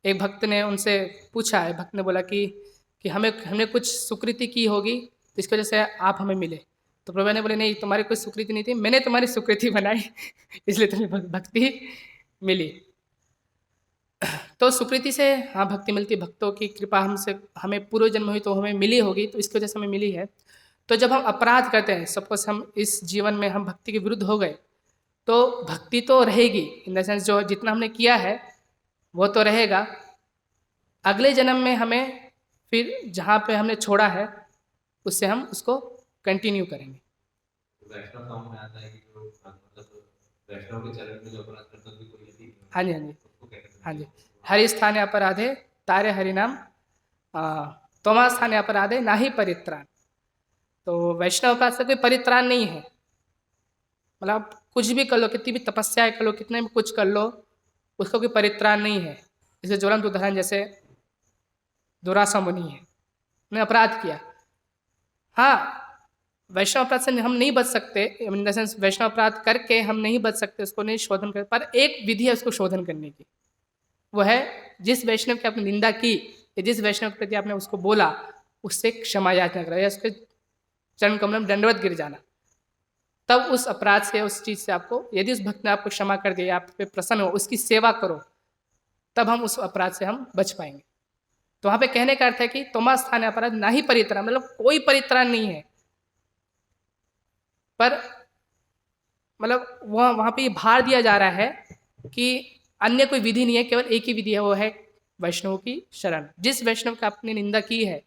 एक भक्त ने उनसे पूछा है, भक्त ने बोला कि हमने कुछ सुकृति की होगी तो इसकी वजह से आप हमें मिले। तो प्रभु ने बोले नहीं, तुम्हारी कोई सुकृति नहीं थी, मैंने तुम्हारी सुकृति बनाई इसलिए तुम्हें भक्ति मिली। तो सुकृति से हाँ भक्ति मिलती है, भक्तों की कृपा हमें पूर्व जन्म हुई तो हमें मिली होगी, तो इसकी वजह से हमें मिली है। तो जब हम अपराध करते हैं, सपोज हम इस जीवन में हम भक्ति के विरुद्ध हो गए, तो भक्ति तो रहेगी, इन द सेंस जो जितना हमने किया है वो तो रहेगा। अगले जन्म में हमें फिर जहाँ पे हमने छोड़ा है उससे हम उसको कंटिन्यू करेंगे। वैष्णव काम में आता है कि जो मतलब वैष्णव के चरण में जो अपराध करता है कोई यदि हाँ जी, हाँ जी, हाँ जी। हरि स्थाने अपराधे तारे हरिनाम, तोमा स्थाने अपराधे ना ही परित्राण। तो वैष्णव अपराध से कोई परित्राण नहीं है, मतलब कुछ भी कर लो, कितनी भी तपस्याएं कर लो, कितने भी कुछ कर लो, उसका कोई परित्राण नहीं है। जैसे ज्वलंत उदाहरण जैसे दुरासा मुनि है, उन्होंने अपराध किया। हाँ, वैष्णव अपराध से हम नहीं बच सकते, इन द सेंस वैष्णव अपराध करके हम नहीं बच सकते, उसको नहीं शोधन कर, पर एक विधि है उसको शोधन करने की। वो है जिस वैष्णव की आपने निंदा की या जिस वैष्णव के प्रति आपने उसको बोला, उससे क्षमा याचना करा या उसके चरण कमल में दंडवत गिर जाना। तब उस अपराध से, उस चीज़ से आपको, यदि उस भक्त ने आपको क्षमा कर दिया, आप पे प्रसन्न हो, उसकी सेवा करो, तब हम उस अपराध से हम बच पाएंगे। तो वहाँ पे कहने का अर्थ है कि तोमा स्थान अपराध ना ही परित्राण, मतलब कोई परित्राण नहीं है, पर मतलब वहाँ पे ये भार दिया जा रहा है कि अन्य कोई विधि नहीं है, केवल एक ही विधि है, वो है वैष्णव की शरण। जिस वैष्णव की आपने निंदा की है,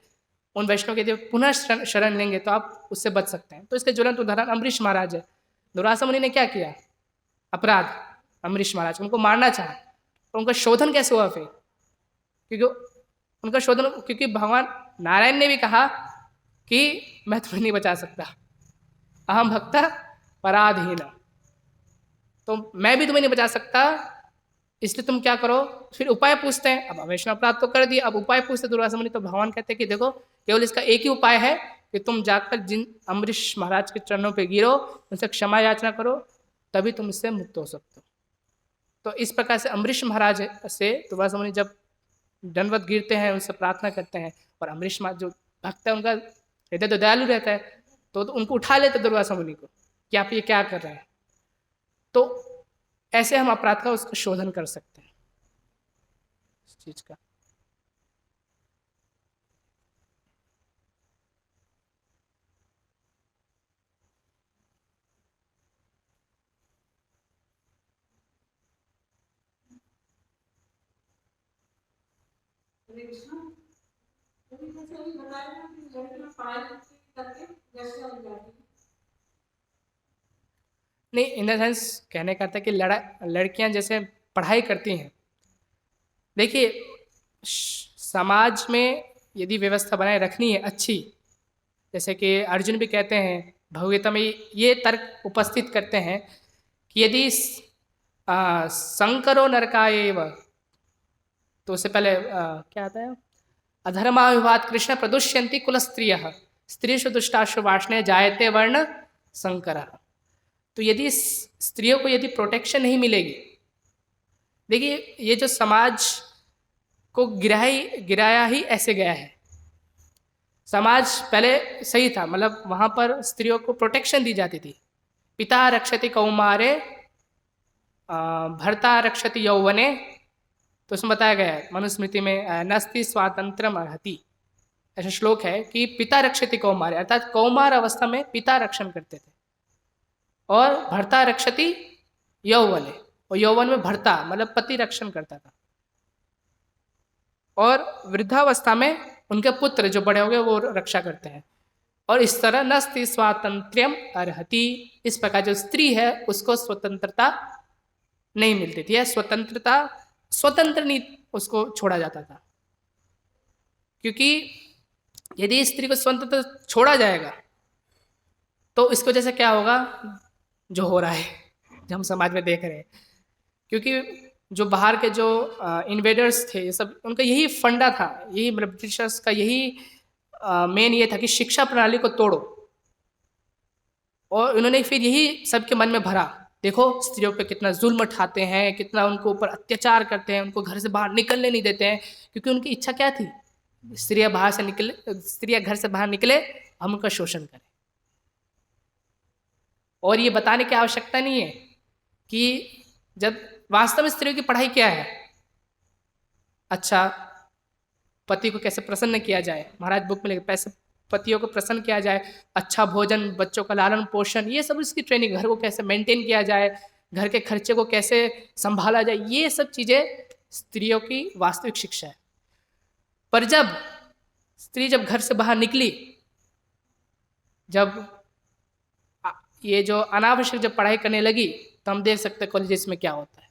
उन वैष्णव के यदि पुनः शरण लेंगे तो आप उससे बच सकते हैं। तो इसके ज्वलंत उदाहरण अम्बरीश महाराज है। दुर्वासा मुनि ने क्या किया? अपराध, अम्बरीश महाराज उनको मारना चाहा, तो उनका शोधन कैसे हुआ फिर? क्योंकि उनका शोधन, क्योंकि भगवान नारायण ने भी कहा कि मैं तुम्हें नहीं बचा सकता, अहम भक्ता पराधीन, तो मैं भी तुम्हें नहीं बचा सकता, इसलिए तुम क्या करो? फिर उपाय पूछते हैं। अब वैष्णव अपराध तो कर दिया, अब उपाय पूछते दुर्वासा मुनि, तो भगवान कहते हैं कि देखो केवल इसका एक ही उपाय है कि तुम जाकर जिन अम्बरीश महाराज के चरणों पे गिरो, उनसे क्षमा याचना करो, तभी तुम इससे मुक्त हो सकते हो। तो इस प्रकार से अम्बरीश महाराज से दुर्वासा मुनि जब दंडवत गिरते हैं, उनसे प्रार्थना करते हैं, और अम्बरीश महाराज जो भक्त है उनका हृदय तो दयालु रहता है, तो उनको उठा लेते दुर्वासा मुनि को कि आप ये क्या कर रहे हैं। तो ऐसे हम अपराध का उसका शोधन कर सकते हैं, इस चीज का। नहीं, इन द सेंस कहने का था कि लड़कियां जैसे पढ़ाई करती हैं, देखिए समाज में यदि व्यवस्था बनाए रखनी है अच्छी, जैसे कि अर्जुन भी कहते हैं भगवद्गीता में, ये तर्क उपस्थित करते हैं कि यदि संकरो नरकाएव, तो उससे पहले क्या आता है? अधर्माविवाद कृष्ण प्रदुष्यंती कुल स्त्रियः, स्त्रीषु दुष्टाशु वार्ष्णे जायते वर्ण संकरः। तो यदि स्त्रियों को यदि प्रोटेक्शन नहीं मिलेगी, देखिए ये जो समाज को गिराया ही ऐसे गया है। समाज पहले सही था, मतलब वहाँ पर स्त्रियों को प्रोटेक्शन दी जाती थी। पिता रक्षति कौमारे भर्ता रक्षति यौवने, तो उसमें बताया गया है मनुस्मृति में, नस्ति स्वातंत्रम अर्हति, ऐसा श्लोक है कि पिता रक्षति कौमारे, अर्थात कौमार अवस्था में पिता रक्षण करते थे, और भर्ता रक्षति यौवने, और यौवन में भर्ता मतलब पति रक्षण करता था, और वृद्धावस्था में उनके पुत्र जो बड़े हो गए वो रक्षा करते हैं। और इस तरह नस्ति स्वातंत्र्यम अर्हति, इस प्रकार जो स्त्री है उसको स्वतंत्रता नहीं मिलती थी, या स्वतंत्र नहीं उसको छोड़ा जाता था। क्योंकि यदि स्त्री को स्वतंत्र छोड़ा जाएगा तो इसकी वजह से क्या होगा, जो हो रहा है, जो हम समाज में देख रहे हैं। क्योंकि जो बाहर के जो इन्वेडर्स थे, ये सब उनका यही फंडा था, यही मतलब ब्रिटिशर्स का यही मेन ये था कि शिक्षा प्रणाली को तोड़ो, और उन्होंने फिर यही सबके मन में भरा, देखो स्त्रियों पे कितना जुल्म उठाते हैं, कितना उनको ऊपर अत्याचार करते हैं, उनको घर से बाहर निकलने नहीं देते हैं। क्योंकि उनकी इच्छा क्या थी, स्त्रियां घर से बाहर निकले, हम उनका शोषण करें। और ये बताने की आवश्यकता नहीं है कि जब वास्तव में स्त्रियों की पढ़ाई क्या है, अच्छा पति को कैसे प्रसन्न किया जाए, महाराज बुक में लिखे पतियों को प्रसन्न किया जाए, अच्छा भोजन, बच्चों का लालन पोषण, ये सब इसकी ट्रेनिंग, घर को कैसे मेंटेन किया जाए, घर के खर्चे को कैसे संभाला जाए, ये सब चीज़ें स्त्रियों की वास्तविक शिक्षा है। पर जब स्त्री जब घर से बाहर निकली, जब ये जो अनावश्यक जब पढ़ाई करने लगी, तो हम देख सकते हैं कॉलेजेस में क्या होता है।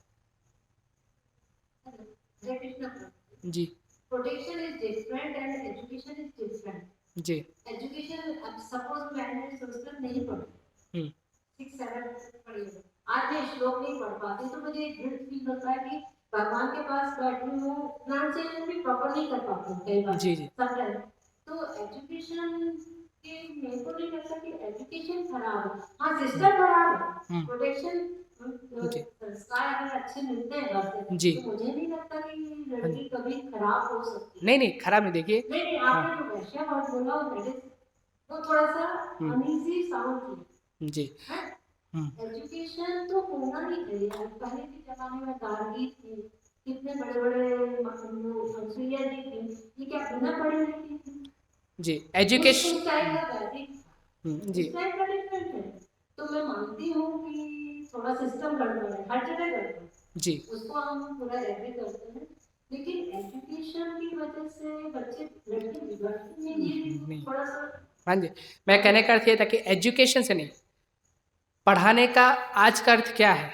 जी protection is different and education is different. जी एजुकेशन, अब सपोज मैंने संस्कृत नहीं पढ़ी, 6-7 पढ़ी, आज मैं श्लोक नहीं पढ़ पाती, तो मुझे गिल्ट फील होता है कि भगवान के पास बैठी हूँ, प्रोनाउंसिएशन भी प्रॉपर नहीं कर पाती हूँ कई बार। जी जी समटाइम तो एजुकेशन के, मेरे को नहीं लगता कि एजुकेशन खराब है, हाँ सिस्टम खराब है, प्रोटेक्शन संस्कार अगर अच्छे मिलते हैं घर से, जी, तो मुझे नहीं लगता कि लड़की कभी खराब हो सकती है। नहीं खराब नहीं, देखिए नहीं आपने जो वैश्या वर्ड बोला वो थोड़ा सा अनईजी साउंड किया जी। एजुकेशन तो होना ही चाहिए। पहले के जमाने में गार्गी थी, कितने बड़े बड़े मंसूरिया जी थी, ये क्या बिना पढ़े लिखी थी? जी एजुकेशन उस टाइम का वैदिक जी इस टाइम का डिफरेंट है। तो मैं मानती हूँ कि थोड़ा सिस्टम गड़बड़ है, हर जगह गड़बड़ जी, उसको हम पूरा एग्री करते हैं, लेकिन एजुकेशन की वजह से बच्चे लड़के बिगड़ते नहीं, थोड़ा सा। हाँ जी, मैं कहने का अर्थ ये था कि एजुकेशन से नहीं, पढ़ाने का आज का अर्थ क्या है,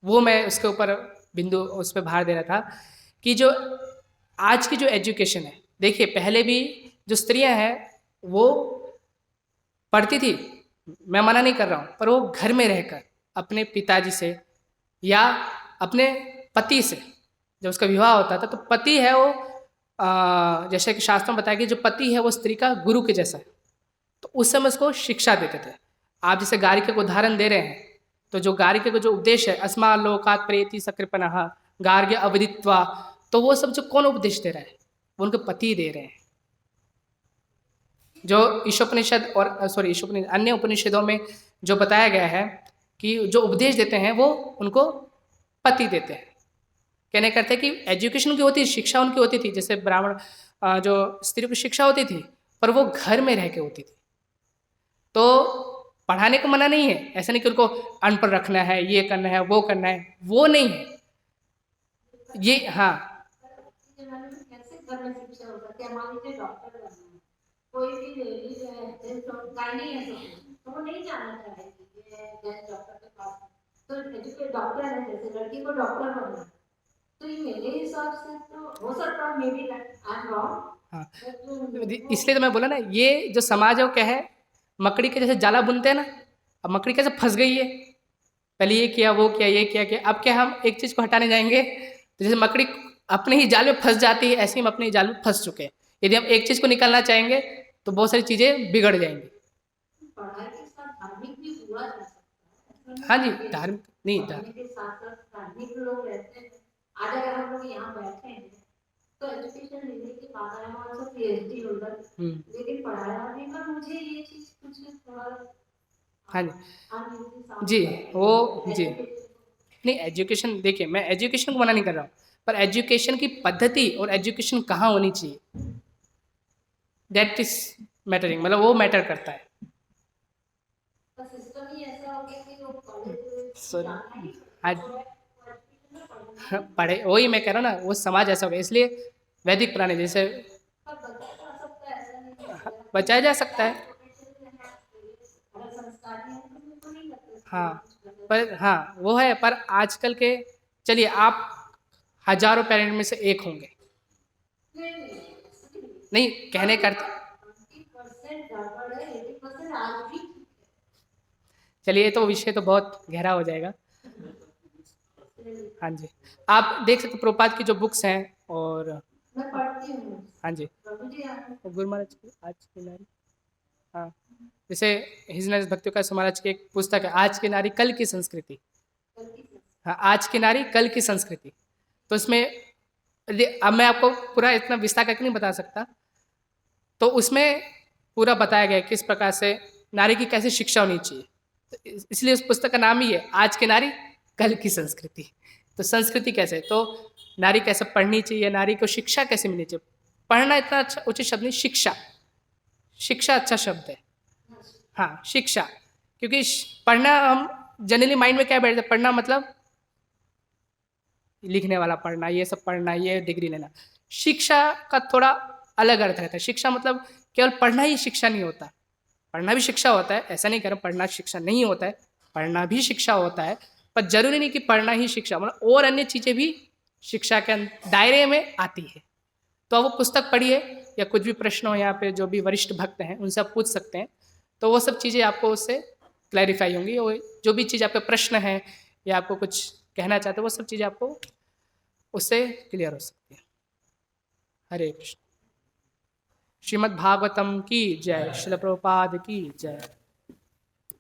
वो मैं उसके ऊपर बिंदु उस पर भार दे रहा था कि जो आज की जो एजुकेशन है, देखिए पहले भी जो स्त्रियां हैं वो पढ़ती थी, मैं मना नहीं कर रहा हूँ, पर वो घर में रहकर अपने पिताजी से या अपने पति से, जब उसका विवाह होता था तो पति है वो जैसे कि शास्त्रों में बताया कि जो पति है वो स्त्री का गुरु के जैसा है, तो उस समय उसको शिक्षा देते थे। आप जैसे गारिके को उदाहरण दे रहे हैं, तो जो गारिके का जो उपदेश है, अस्मा लोकात प्रेति सकृपनः गार्ग्य अवदित्वा, तो वो सब जो कौन उपदेश दे रहा है, वो उनके पति दे रहे हैं। जो ईशोपनिषद और ईशोपनिषद अन्य उपनिषदों में जो बताया गया है कि जो उपदेश देते हैं वो उनको पति देते हैं। कहने करते हैं कि एजुकेशन उनकी होती थी, शिक्षा उनकी होती थी, जैसे ब्राह्मण जो स्त्री की शिक्षा होती थी, पर वो घर में रह के होती थी। तो पढ़ाने को मना नहीं है, ऐसा नहीं कि उनको अनपढ़ रखना है, ये करना है, वो करना है, वो नहीं है ये। हाँ कैसे घर में शिक्षा हो सकती है? मान लीजिए डॉक्टर बनना है, कोई भी लेडी है गायनी है तो वो नहीं जाना चाहेगी डॉक्टर के पास, तो एजुकेट डॉक्टर है, जैसे लड़की को डॉक्टर बनना है, तो ये मेरे हिसाब से तो हो सकता है, maybe I am wrong. हाँ, इसलिए तो मैं बोला ना, ये जो समाज है वो क्या है, मकड़ी के जैसे जाला बुनते हैं ना, अब मकड़ी कैसे फंस गई है, पहले ये किया, वो किया, ये किया, अब क्या हम एक चीज़ को हटाने जाएंगे तो जैसे मकड़ी अपने ही जाल में फंस जाती है, ऐसे ही हम अपने ही जाल में फंस चुके हैं। यदि हम एक चीज़ को निकालना चाहेंगे तो बहुत सारी चीज़ें बिगड़ जाएंगी। पढ़ाई के साथ धार्मिक भी हुआ जा सकता है, हाँ जी, धार्मिक नहीं पढ़ने के साथ साथ धार्मिक लोग रहते हैं। आज अगर हम लोग यहाँ बैठे हैं तो एजुकेशन लेने के बाद I am also PhD holder, लेकिन पढ़ाया नहीं, पर मुझे ये चीज कुछ थोड़ा हाँ जी अनइजी जी, वो जी एजुकेशन नहीं, एजुकेशन देखिए, मैं एजुकेशन को मना नहीं कर रहा हूँ, पर एजुकेशन की पद्धति और एजुकेशन कहाँ होनी चाहिए, दैट इज मैटरिंग, मतलब वो मैटर करता है। का सिस्टम ही ऐसा हो गया कि वो कॉलेज सॉरी, जाना ही आज पढ़ना पढ़े, वही मैं कह रहा हूँ ना, वो समाज ऐसा हो गया, इसलिए वैदिक पुराने जैसे पर बचा जा सकता है, ऐसा नहीं है। बचाया जा सकता है। अगर संस्कार नहीं है तो मुझे तो नहीं लगता हाँ, पर हाँ वो है, पर आजकल के, चलिए आप हजारों पेरेंट में से एक होंगे, नहीं कहने का अर्थ, 20% गड़बड़ है, 80% आज भी ठीक चलिए तो विषय तो बहुत गहरा हो जाएगा। है। हाँ जी, आप देख सकते प्रभुपाद की जो बुक्स हैं, और मैं पढ़ती हूँ हाँ जी, प्रभु जी आप और गुरु महाराज की आज की नारी, हाँ, जैसे हिज नरेश भक्तियों का महाराज की एक पुस्तक है, आज की नारी कल की संस्कृति। हाँ, आज की नारी कल की संस्कृति, तो इसमें अब मैं आपको पूरा इतना विस्तार करके नहीं बता सकता, तो उसमें पूरा बताया गया है किस प्रकार से नारी की कैसे शिक्षा होनी चाहिए, तो इसलिए उस पुस्तक का नाम ही है आज की नारी कल की संस्कृति। तो संस्कृति कैसे, तो नारी कैसे पढ़नी चाहिए, नारी को शिक्षा कैसे मिलनी चाहिए, पढ़ना इतना अच्छा उचित शब्द नहीं, शिक्षा, शिक्षा अच्छा शब्द है, हाँ शिक्षा, क्योंकि पढ़ना हम जनरली माइंड में क्या बैठता है, पढ़ना मतलब लिखने वाला पढ़ना, ये सब पढ़ना, ये डिग्री लेना। शिक्षा का थोड़ा अलग अर्थ रहता है, शिक्षा मतलब केवल पढ़ना ही शिक्षा नहीं होता, पढ़ना भी शिक्षा होता है, ऐसा नहीं कह रहा पढ़ना शिक्षा नहीं होता है, पढ़ना भी शिक्षा होता है, पर जरूरी नहीं कि पढ़ना ही शिक्षा, मतलब और अन्य चीज़ें भी शिक्षा के दायरे में आती है। तो आप वो पुस्तक पढ़िए, या कुछ भी प्रश्न हो यहाँ पे जो भी वरिष्ठ भक्त हैं उनसे आप पूछ सकते हैं, तो वो सब चीज़ें आपको उससे क्लैरिफाई होंगी, और जो भी चीज़ आपके प्रश्न है या आपको कुछ कहना चाहते हो वो सब चीज़ें आपको उससे क्लियर हो सकती है। हरे कृष्ण। श्रीमद् भागवतम की जय, श्रील प्रभुपाद की जय।